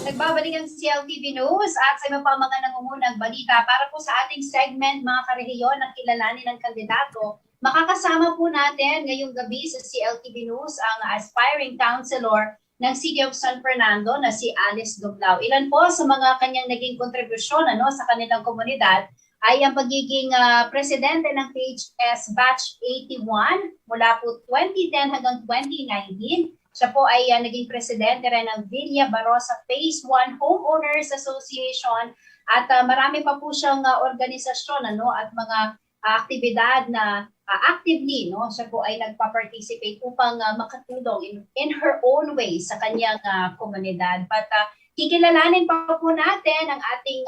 Nagbabalik ang CLTV News at sa iba pa mga nangungunang balita para po sa ating segment mga karehiyon ng kilalanin ng kandidato. Makakasama po natin ngayong gabi sa CLTV News ang aspiring councilor ng City of San Fernando na si Alice Dumlao. Ilan po sa mga kanyang naging kontribusyon sa kanilang komunidad ay ang pagiging presidente ng PHS Batch 81 mula po 2010 hanggang 2019. Siya po ay naging presidente rin ng Villa Barossa Phase 1 Homeowners Association at marami pa po siyang organisasyon at mga aktibidad na actively siya po ay nagpa-participate upang makatulong in her own way sa kanyang komunidad. But kikilalanin pa po natin ang ating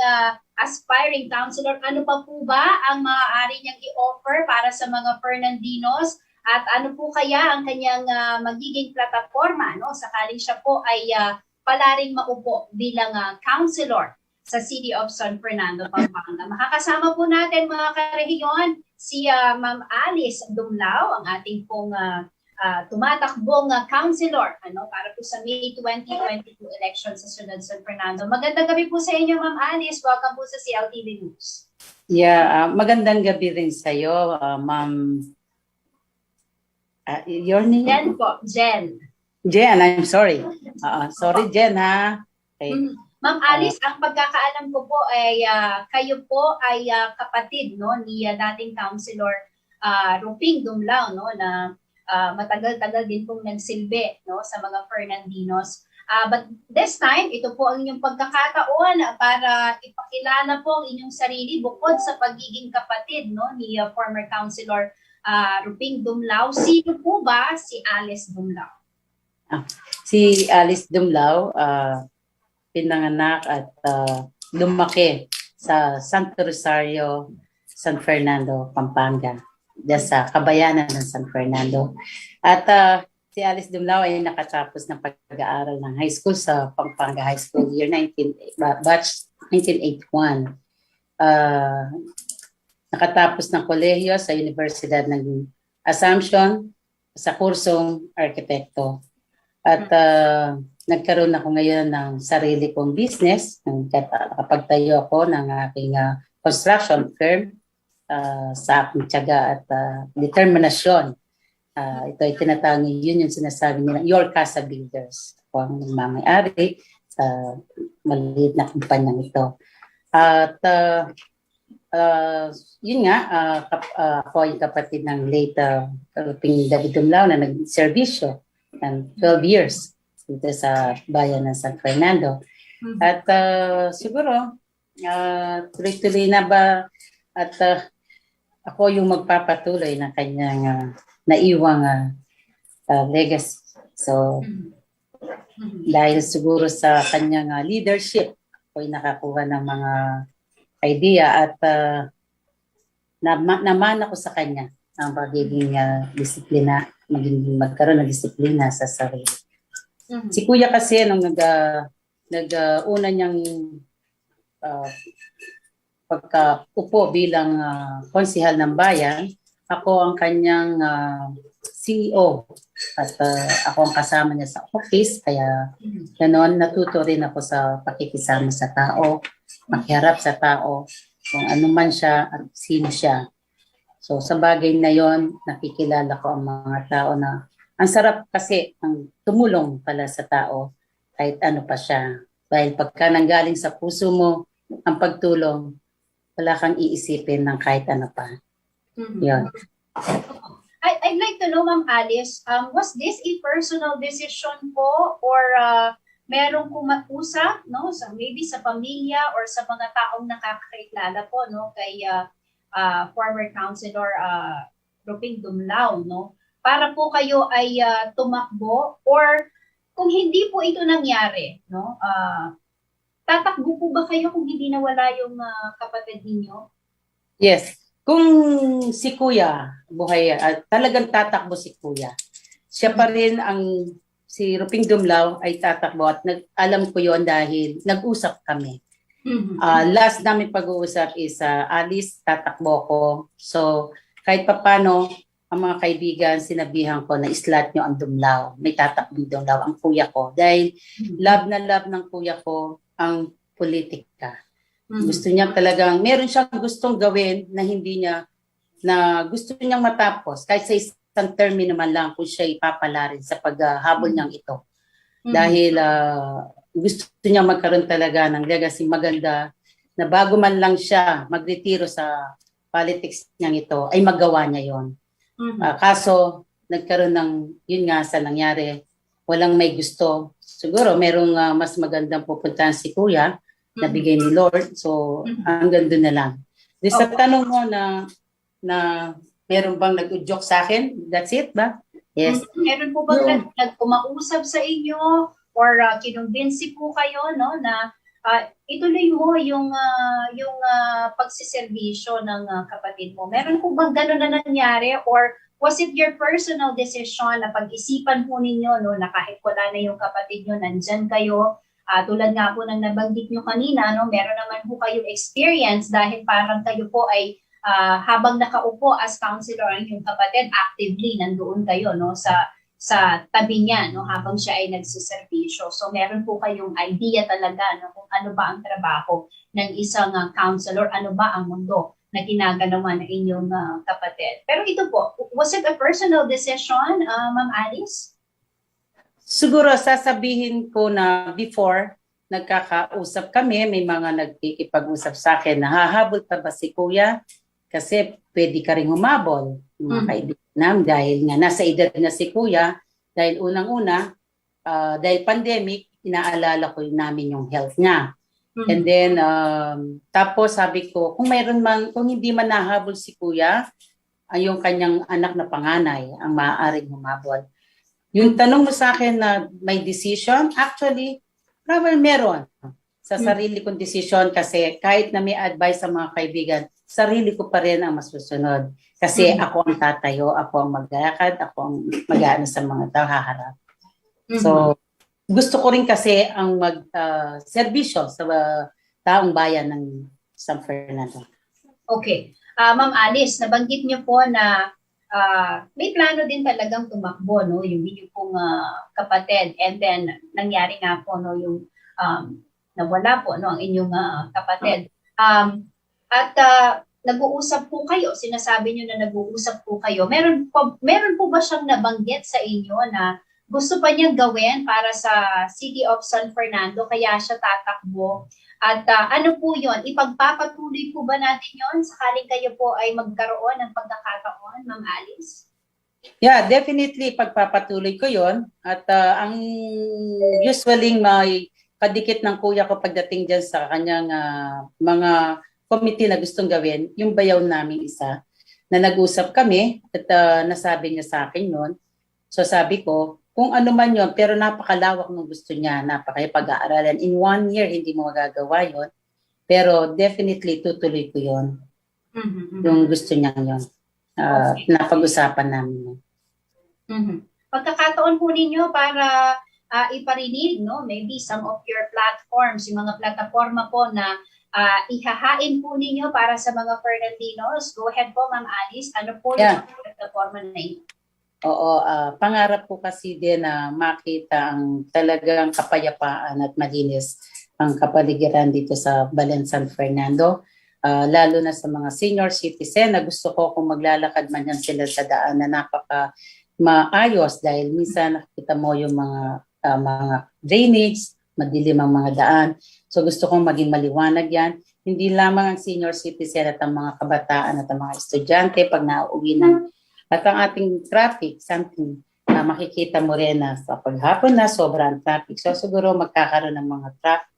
aspiring councilor. Ano pa po ba ang maaari niyang i-offer para sa mga Fernandinos? At ano po kaya ang kanyang magiging plataforma sakaling siya po ay palaring maupo bilang councilor sa City of San Fernando, Pampanga. Makakasama po natin mga karehiyon si Ma'am Alice Dumlao, ang ating pong tumatakbong councilor para po sa May 2022 election sa Ciudad San Fernando. Magandang gabi po sa inyo, Ma'am Alice. Welcome po sa CLTV News. Yeah, magandang gabi rin sa iyo, Ma'am. Your name? Jen po, Jen. Jen, I'm sorry. Sorry, Jen, ha? Okay. Ma'am Alice, ang pagkakaalam ko po ay kayo po ay kapatid ni dating councilor Ruping Dumlao na matagal-tagal din pong nagsilbi sa mga Fernandinos. But this time, ito po ang inyong pagkakataon para ipakilala po ang inyong sarili bukod sa pagiging kapatid ni former councilor Ruping Dumlao. Sino po ba si Alice Dumlao? Si Alice Dumlao, pinanganak at lumaki sa Santo Rosario, San Fernando, Pampanga, diyan sa kabayanan ng San Fernando. At si Alice Dumlao ay nakatapos ng pag-aaral ng high school sa Pampanga High School year batch 1981. Nakatapos ng kolehiyo sa Universidad ng Assumption sa kursong arkitekto. At nagkaroon ako ngayon ng sarili kong business. Nakapagtayo ako ng aking construction firm. sa aking tiyaga at determinasyon. Ito ay tinatawag yun yung sinasabi nila, your Casa Builders. Ako ang nagmamayari sa maliit na kumpanyang ito. At yun nga, ako yung kapatid ng late Ping David Dumlao na nag-servisyo ng 12 years dito sa bayan ng San Fernando. At siguro, tuloy-tuloy na ba at ako yung magpapatuloy ng kanyang naiwang legacy. So, dahil siguro sa kanyang leadership, ako'y nakakuha ng mga idea at naman ako sa kanya ang pagiging disiplina, magkaroon ng disiplina sa sarili. Si Kuya kasi nung nag-una niyang pagka-upo bilang konsihal ng bayan, ako ang kanyang CEO at ako ang kasama niya sa office, kaya ganoon natuto rin ako sa pakikisama sa tao, makiharap sa tao, kung ano man siya at sino siya. So sa bagay na yon, nakikilala ko ang mga tao na ang sarap kasi ang tumulong pala sa tao kahit ano pa siya. Dahil pagka nanggaling sa puso mo ang pagtulong, wala kang iisipin ng kahit ano pa. Yun. I'd like to know, Ma'am Alice, was this a personal decision po or merong kumausap, no, sa maybe sa pamilya or sa mga taong nakakakilala po, no, kay former Councilor Roping Dumlao, no, para po kayo ay tumakbo, or kung hindi po ito nangyari, no, tatakbo po ba kayo kung hindi nawala yung kapatid ninyo? Yes. Kung si Kuya buhay, talagang tatakbo si Kuya. Siya pa rin si Roping Dumlao ay tatakbo at alam ko yon dahil nag-usap kami. Last namin pag-uusap is Alice, tatakbo ko. So kahit papano, ang mga kaibigan, sinabihan ko na islat nyo ang Dumlao. May tatakbong Dumlao ang kuya ko. Dahil love na love ng kuya ko ang politika. Gusto niya talagang, meron siyang gustong gawin na hindi niya, na gusto niyang matapos. Kahit sa isang termino man lang kung siya ipapala rin sa paghabol niyang ito. Dahil gusto niya magkaroon talaga ng legacy maganda na bago man lang siya magretiro sa politics niyang ito, ay magawa niya yon. Kaso, nagkaroon ng, yun nga sa nangyari, walang may gusto. Siguro, merong mas magandang pupuntahan si Kuya, nabigay ni Lord. So, hanggang doon na lang. Sa tanong mo na meron bang nag-udyok sa akin? That's it ba? Yes. Meron po bang nagkumausap sa inyo or kinumbinsi po kayo, no, na ituloy mo yung pagsiservisyo ng kapatid mo? Meron po bang gano'n na nangyari, or was it your personal decision na pag-isipan po ninyo, no, na kahit wala na yung kapatid nyo, nandyan kayo? Tulad nga po ng nabanggit nyo kanina, no, meron naman po kayong experience dahil parang kayo po ay habang nakaupo as counselor ang yung kapatid, actively nandoon kayo, no, sa tabi niya, no, habang siya ay nagsiservisyo. So meron po kayong idea talaga, no, kung ano ba ang trabaho ng isang counselor, ano ba ang mundo na ginagalawan ng inyong kapatid. Pero ito po, was it a personal decision, Ma'am Alice? Siguro sasabihin ko na before nagkakausap kami, may mga nagkikipag-usap sa akin na hahabol pa ba si Kuya? Kasi pwede ka rin humabol, mga kaibigan namin, dahil nga nasa edad na si Kuya, dahil unang-una, dahil pandemic, inaalala ko namin yung health niya. And then, tapos sabi ko, kung hindi man nahabol si Kuya, ay yung kanyang anak na panganay ang maaaring humabol. Yung tanong mo sa akin na may decision, actually, probably meron sa sarili kong decision, kasi kahit na may advice sa mga kaibigan, sarili ko pa rin ang masusunod. Kasi ako ang tatayo, ako ang maglalakad, ako ang mag-aano sa mga tao, haharap. So, gusto ko rin kasi ang mag-servisyo sa taong bayan ng San Fernando. Okay. Ma'am Alice, nabanggit niyo po na may plano din talagang tumakbo, no, yung inyong pong kapatid, and then nangyari nga po, no, yung nawala po, no, ang inyong kapatid. At nag-uusap po kayo, sinasabi niyo na nag-uusap po kayo, meron po ba siyang nabanggit sa inyo na gusto pa niyang gawin para sa City of San Fernando, kaya siya tatakbo? At ano po yon? Ipagpapatuloy po ba natin yon sakaling kayo po ay magkaroon ng pagkakataon, Ma'am Alice? Yeah, definitely pagpapatuloy ko yon. At ang usually may kadikit ng kuya ko pagdating dyan sa kanyang mga committee na gustong gawin, yung bayaw namin isa, na nag-usap kami at nasabi niya sa akin noon. So sabi ko, kung ano man yun, pero napakalawak ng gusto niya, napakipag-aaralan. In 1 year, hindi mo magagawa yun. Pero definitely, tutuloy ko yun. Yung gusto niya yun. Napag-usapan namin yun. Pagkakataon po ninyo para iparinig, no? Maybe some of your platforms, yung mga plataforma po na ihahain po ninyo para sa mga Fernandinos. Go ahead po, Ma'am Alice. Ano po yung plataforma na ito? Oo, pangarap ko kasi din na makita ang talagang kapayapaan at malinis ang kapaligiran dito sa Balen San Fernando. Lalo na sa mga senior citizen na gusto ko kung maglalakad man yan sila sa daan na napaka maayos dahil minsan nakita mo yung mga drainage, madilim ang mga daan. So gusto kong maging maliwanag yan. Hindi lamang ang senior citizen at ang mga kabataan at ang mga estudyante pag nauwi ng at ang ating traffic, something na makikita mo rin na sa paghapon na sobrang traffic. So siguro magkakaroon ng mga traffic.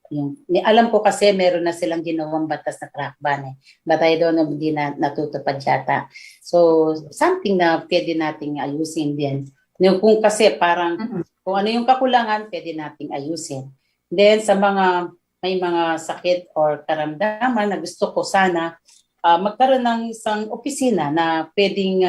Alam ko kasi meron na silang ginawang batas na track ban. But I don't know, hindi na natutupad yata. So something na pwede nating ayusin din. Kung kasi parang kung ano yung kakulangan, pwede nating ayusin. Then sa mga may mga sakit or karamdaman na gusto ko sana magkaroon ng isang opisina na pwedeng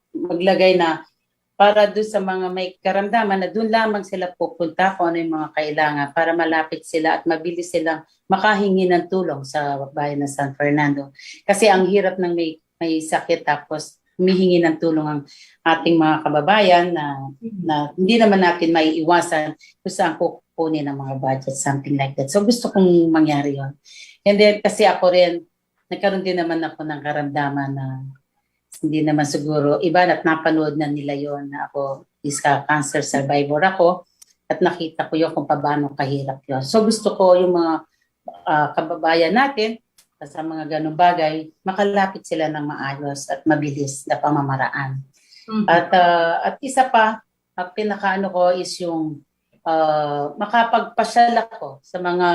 maglagay na para doon sa mga may karamdaman na doon lamang sila pupunta kung ano yung mga kailangan para malapit sila at mabilis silang makahingi ng tulong sa bayan ng San Fernando. Kasi ang hirap ng may sakit tapos humihingi ng tulong ang ating mga kababayan na hindi naman natin may iwasan kung saan kukunin ng mga budget, something like that. So gusto kong mangyari yon. And then kasi ako rin, nagkaroon din naman ako ng karamdaman na hindi naman siguro iba at napanood na nila yon na ako is cancer survivor ako at nakita ko yun kung paano kahirap yun. So gusto ko yung mga kababayan natin sa mga ganung bagay, makalapit sila ng maayos at mabilis na pamamaraan. At isa pa, pinakaano ko is yung makapagpasyal ako sa mga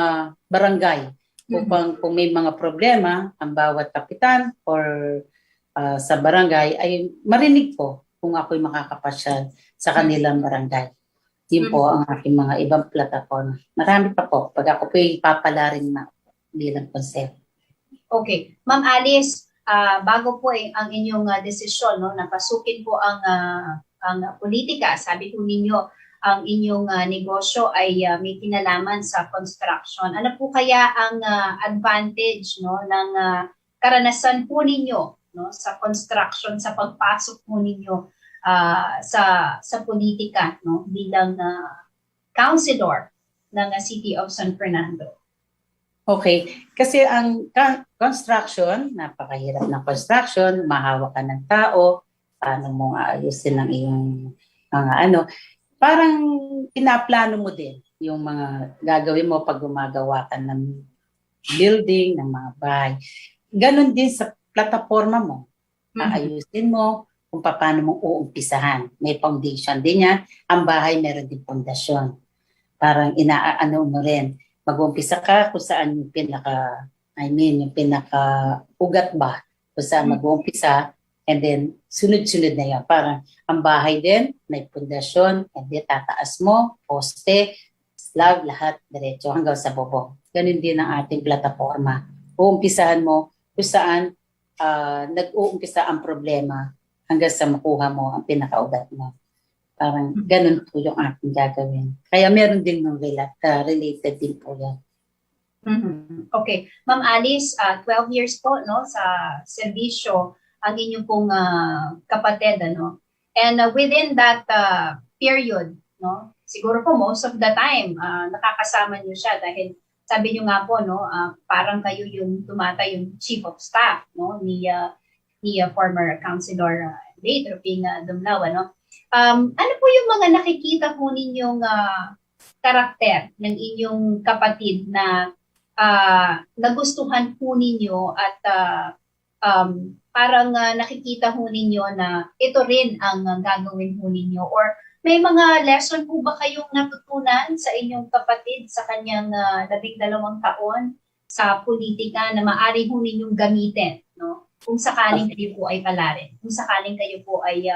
barangay upang kung may mga problema ang bawat kapitan or sa barangay ay marinig ko kung ako'y makakapasyal sa kanilang barangay. Yun po ang aking mga ibang plataforma. Marami pa po pag ako po'y papalarin na bilang konseho. Okay. Ma'am Alice, bago po ang inyong desisyon, no, napasukin po ang politika, sabi po ninyo, ang inyong negosyo ay may kinalaman sa construction. Ano po kaya ang advantage, no, ng karanasan po ninyo, no, sa construction, sa pagpasok po ninyo sa politika, no, bilang councilor ng City of San Fernando? Okay, kasi ang construction, napakahirap ng construction, mahawak ka ng tao, paano mo aayusin ang iyong mga parang pinaplano mo din yung mga gagawin mo pag gumagawa ka ng building, ng mga bahay. Ganon din sa plataforma mo. Aayusin mo kung paano mo uumpisahan. May foundation din yan. Ang bahay meron din fondasyon. Parang inaano mo rin. Mag-uumpisa ka kung saan yung yung pinaka-ugat ba kung saan mag-uumpisa and then sunod-sunod na yan. Parang ang bahay din, may pundasyon and then tataas mo, poste, slab, lahat diretso hanggang sa bubong. Ganun din ang ating plataforma. Uumpisahan mo kung saan nag-uumpisa ang problema hanggang sa makuha mo ang pinaka-ugat mo. Parang ganun po yung aking gagawin. Kaya meron din ng related din po yan. Okay. Ma'am Alice, 12 years po, no, sa serbisyo ang inyong pong kapatid, ano? And within that period, no, siguro po most of the time nakakasama niyo siya dahil sabi niyo nga po, no, parang kayo yung yung chief of staff, no, ni former councilor late Ruping Dumlao, ano. Ano po yung mga nakikita po ninyong karakter ng inyong kapatid na nagustuhan po ninyo at parang nakikita po ninyo na ito rin ang gagawin po ninyo, or may mga lesson po ba kayong natutunan sa inyong kapatid sa kanyang 12 taon sa politika na maaari po ninyong gamitin, no? Kung sakaling kayo po ay palarin, kung sakaling kayo po ay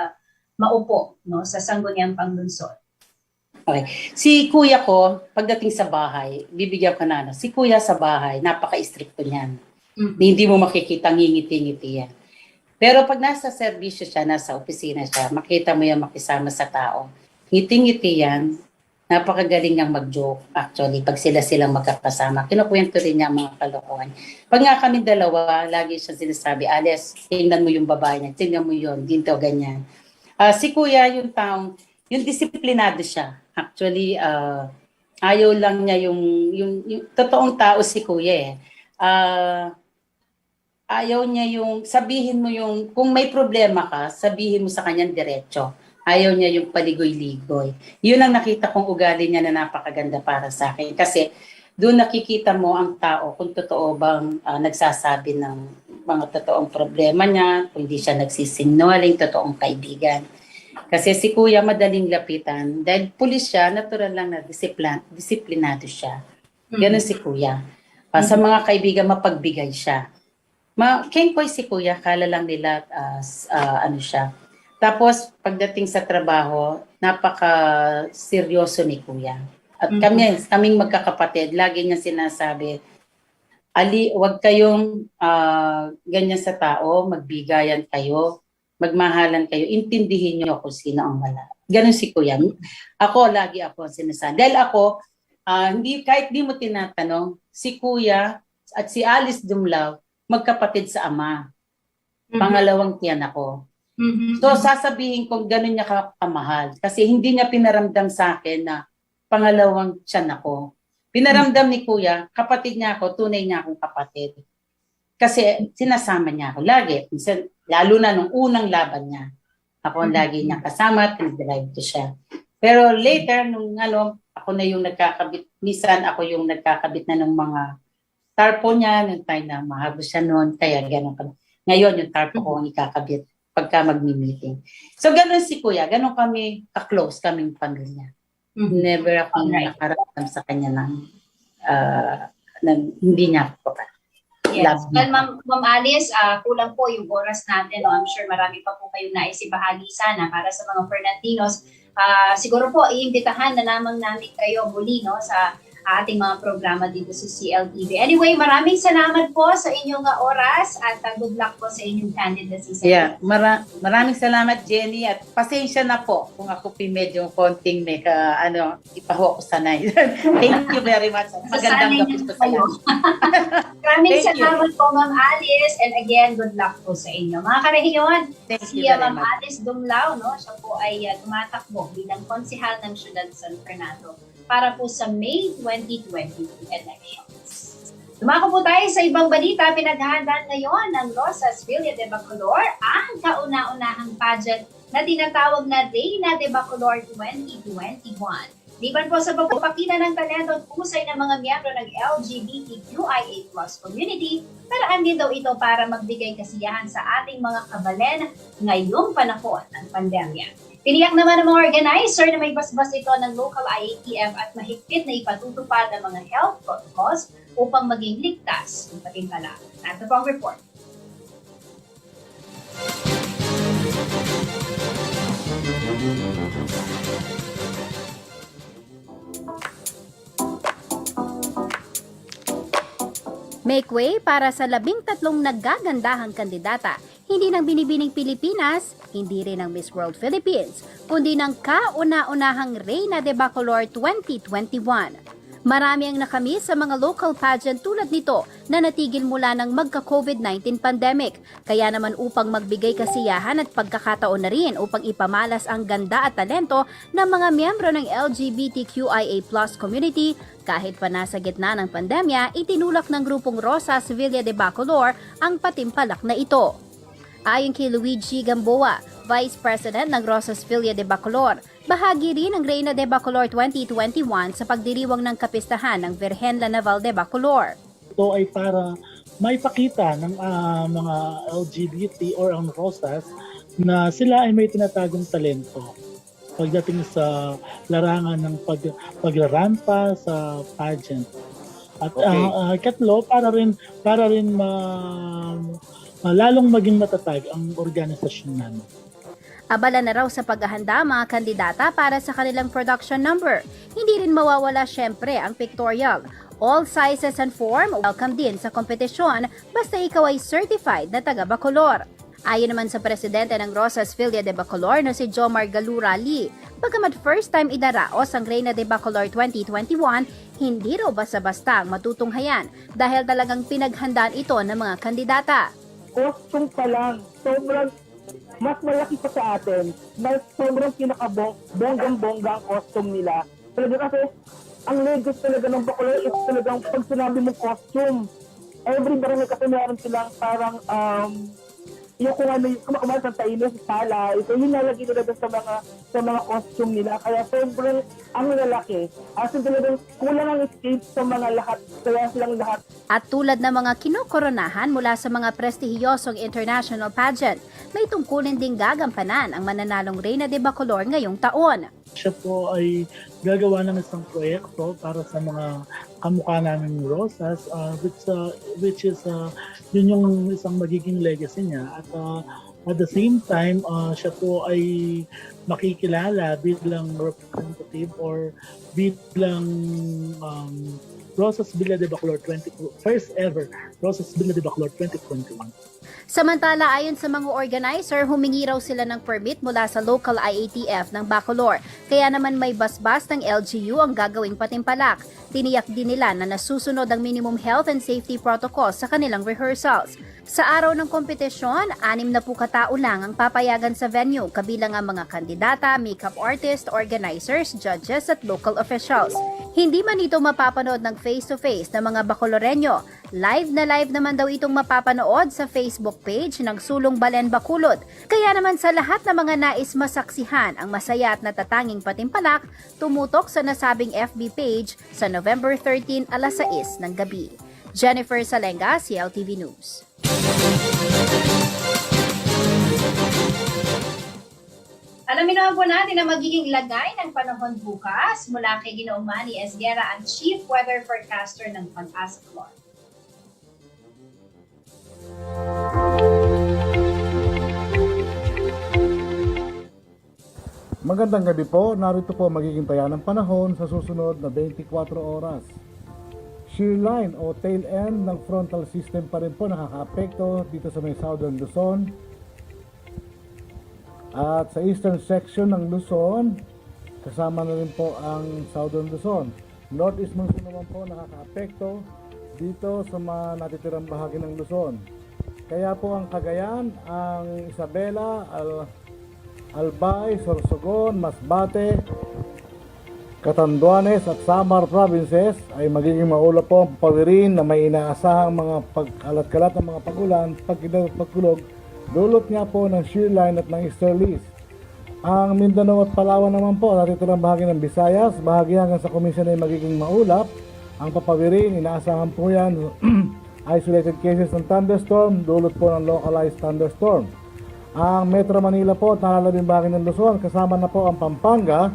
maupo, no, sa sangguniang panglunsod. Okay. Si kuya ko, pagdating sa bahay, bibigyan ko na, si kuya sa bahay, napaka-istrikto niyan. Hindi mo makikita ngingiti-ngiti yan. Pero pag nasa serbisyo siya, nasa opisina siya, makita mo yan makisama sa tao. Ngiti-ngiti yan, napakagaling niyang mag-joke. Actually, pag sila-silang magkakasama, kinukwento rin niya ang mga kalokohan. Pag nga kami dalawa, lagi siya sinasabi, Alice, tingnan mo yung babae niya, tingnan mo yun, ginto, ganyan. Si kuya, yung taong, yung disiplinado siya. Actually, ayaw lang niya yung totoong tao si kuya eh. Ayaw niya yung, sabihin mo yung, kung may problema ka, sabihin mo sa kanyang diretso. Ayaw niya yung paligoy-ligoy. Yun ang nakita kong ugali niya na napakaganda para sa akin. Kasi doon nakikita mo ang tao kung totoo bang nagsasabi ng mga totoong problema niya, kung hindi siya nagsisinungaling, totoong kaibigan. Kasi si kuya madaling lapitan. Dahil pulis siya, natural lang na disiplinado siya. Ganun si kuya. Sa mga kaibigan, mapagbigay siya. Kengkoy si kuya, kala lang nila ano siya. Tapos pagdating sa trabaho, napaka-seryoso ni kuya. At kaming magkakapatid, lagi niya sinasabi, Ali, wag kayong ganyan sa tao, magbigayan kayo, magmahalan kayo, intindihin niyo kung sino ang mala. Ganun si kuya. Lagi ako sinasabi. Dahil ako, kahit di mo tinatanong, si kuya at si Alice Dumlao, magkapatid sa ama. Pangalawang tiyan ako. So sasabihin kong gano'n niya kamahal. Kasi hindi niya pinaramdam sa akin na pangalawang tiyan ako. Pinaramdam ni kuya, kapatid niya ako, tunay niya akong kapatid. Kasi sinasama niya ako lagi. Lalo na nung unang laban niya. Ako ang lagi niya kasama at pinag-drive ko siya. Pero later, nung ako na yung nagkakabit, minsan ako yung nagkakabit na ng mga tarpo niya, nung time na mahabo siya noon, kaya gano'n kami. Ngayon, yung tarpo ko ang ikakabit pagka magmi-meeting. So, gano'n si kuya, gano'n kami ka-close, kaming pamilya. Never ako nakaramdam sa kanya ng hindi niya ako pa. Yes. Well, Ma'am Alice, kulang po yung oras natin. No? I'm sure marami pa po kayong naisibahagi sana para sa mga Fernandinos. Siguro po, iimbitahan na naman namin kayo muli, no, sa ating mga programa dito sa CLTV. Anyway, maraming salamat po sa inyong oras at good luck po sa inyong candidacy. Maraming salamat, Jenny, at pasensya na po kung ako medyo konting ipaho ko sanay. Thank you very much. Magandang gabi po sa inyo. Maraming salamat po, Ma'am Alice, and again, good luck po sa inyo. Mga karehiyon, si Ma'am Alice Dumlao, no, siya po ay tumatakbo bilang konsehal ng Siyudad San Fernando para po sa May 2022 elections. Dumako po tayo sa ibang balita. Pinaghahandaan ngayon ng Rosas Villa de Bacolor ang kauna-unahang pageant na tinatawag na Reina de Bacolor 2021. Liban po sa pagpapakita ng talento at husay ng mga miyembro ng LGBTQIA+ community, paraan din daw ito para magbigay kasiyahan sa ating mga kabalen ngayong panahon ng pandemya. Tiniyak naman ng mga organizer na may basbas ito ng local IATF at mahigpit na ipatutupad ang mga health protocols upang maging ligtas ng patimpala. Ito po ang report. Make way para sa 13 naggagandahang kandidata. Hindi ng binibining Pilipinas, hindi rin ng Miss World Philippines, kundi ng kauna-unahang Reina de Bacolor 2021. Marami ang nakamiss sa mga local pageant tulad nito na natigil mula ng magka-COVID-19 pandemic. Kaya naman upang magbigay kasiyahan at pagkakataon na rin upang ipamalas ang ganda at talento ng mga miyembro ng LGBTQIA+ community, kahit pa nasa gitna ng pandemya, itinulak ng grupong Rosas Villa de Bacolor ang patimpalak na ito. Ayon kay Luigi Gamboa, Vice President ng Rosas Villa de Bacolor, bahagi rin ang Reina de Bacolor 2021 sa pagdiriwang ng kapistahan ng Virgen La Naval de Bacolor. Ito ay para maipakita ng mga LGBT or ang Rosas na sila ay may tinatagong talento pagdating sa larangan ng pagrarampa sa pageant. At katlo, para rin lalong maging matatag ang organisasyon namin. Abala na raw sa paghahanda mga kandidata para sa kanilang production number. Hindi rin mawawala syempre ang pictorial. All sizes and form welcome din sa kompetisyon basta ikaw ay certified na taga Bacolor. Ayon naman sa presidente ng Rosas Villa de Bacolor na si Jomar Galura Lee, bagamat first time idaraos ang Reina de Bacolor 2021, hindi raw basta-basta ang matutunghayan dahil talagang pinaghandaan ito ng mga kandidata. Costume pa lang, sobrang mas malaki pa sa atin, mas sobrang pinaka-bonggang-bongga ang costume nila. Talaga kasi, ang legos talaga ng Bacolor is talagang pag sinabi mong costume, every barangay kasi meron silang parang yung kung ano yung kumakamal sa taino sa sala, ito yung nalagay nila sa mga costume nila. Kaya sobrang ang lalaki. As in talagang kulang ang escape sa mga lahat, kaya silang lahat. At tulad ng mga kinokoronahan mula sa mga prestihiyosong international pageant, may tungkulin ding gagampanan ang mananalong Reina de Bacolor ngayong taon. Siya po ay gagawa ng isang proyekto para sa mga kamukha namin Rosas, which is yun yung isang magiging legacy niya. At at the same time, siya po ay makikilala bilang representative or bilang Rosas Villa de Bacolor first ever Rosas Villa de Bacolor 2021. Samantala, ayon sa mga organizer, humingi raw sila ng permit mula sa local IATF ng Bacolor. Kaya naman may basbas ng LGU ang gagawing patimpalak. Tiniyak din nila na nasusunod ang minimum health and safety protocols sa kanilang rehearsals. Sa araw ng kompetisyon, 60 katao lang ang papayagan sa venue, kabilang ang mga kandidata, makeup artist, organizers, judges at local officials. Hindi man ito mapapanood ng face-to-face ng mga Bacoloreño. Live na live naman daw itong mapapanood sa Facebook page ng Sulong Balen Bacolod. Kaya naman sa lahat ng mga nais masaksihan ang masaya at natatanging patimpalak, tumutok sa nasabing FB page sa November 13 alas 6 ng gabi. Jennifer Salenga, CLTV News. Alamin naman po natin ang magiging lagay ng panahon bukas mula kay Ginoong Manny Esguera, ang Chief Weather Forecaster ng Pag-asa Clon. Magandang gabi po, narito po magiging taya ng panahon sa susunod na 24 oras. Shear line o tail end ng frontal system pa rin po nakaka-apekto dito sa may southern Luzon. At sa eastern section ng Luzon, kasama na rin po ang southern Luzon. Northeast monsoon naman po nakaka-apekto dito sa mga natitirang bahagi ng Luzon. Kaya po ang Cagayan, ang Isabela, Albay, Sorsogon, Masbate, Catanduanes at Samar provinces ay magiging maulap po ang pawirin na may inaasahang mga pag-alat-kalat ng mga pagulan, pagkulog, dulot nga po ng shear line at ng easterlies. Ang Mindanao at Palawan naman po, natitirang bahagi ng Visayas, bahagi hanggang sa komisyon ay magiging maulap. Ang papawirin, inaasahan po yan, isolated cases ng thunderstorm, dulot po ng localized thunderstorm. Ang Metro Manila po at nalalabing bahagi ng Luzon, kasama na po ang Pampanga,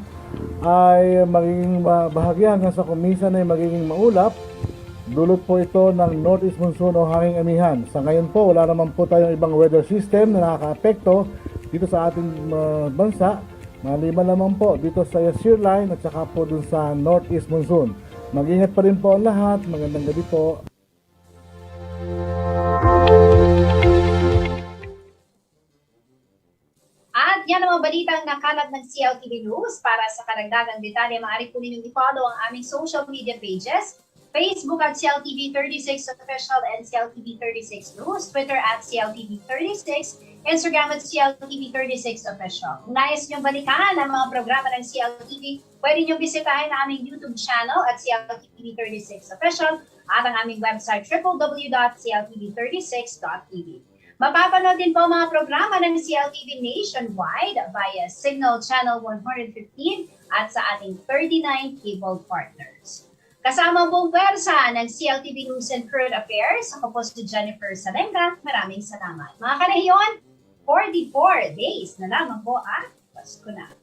ay magiging bahagi hanggang sa komisyon ay magiging maulap. Dulot po ito ng northeast monsoon o hanging amihan. Sa ngayon po, wala naman po tayong ibang weather system na nakaka-apekto dito sa ating bansa. Maliban naman po dito sa shear line at saka po dun sa northeast monsoon. Mag-ingat pa rin po ang lahat. Magandang gabi po. At yan ang mga balitang nakalat ng CLTV News. Para sa karagdagang detalye, maaari po ninyong i-follow ang aming social media pages, Facebook at CLTV36 Official and CLTV36 News, Twitter at CLTV36, Instagram at CLTV36 Official. Kung nais niyong balikan ang mga programa ng CLTV, pwede niyong bisitahin ang aming YouTube channel at CLTV36 Official at ang aming website www.cltv36.tv. Mapapanood din po mga programa ng CLTV nationwide via Signal Channel 115 at sa ating 39 cable partners. Kasama buong pwersa ng CLTV News and Current Affairs, ako po si Jennifer Salenga. Maraming salamat. Mga karehiyon, 44 days na lamang po at Pasko na.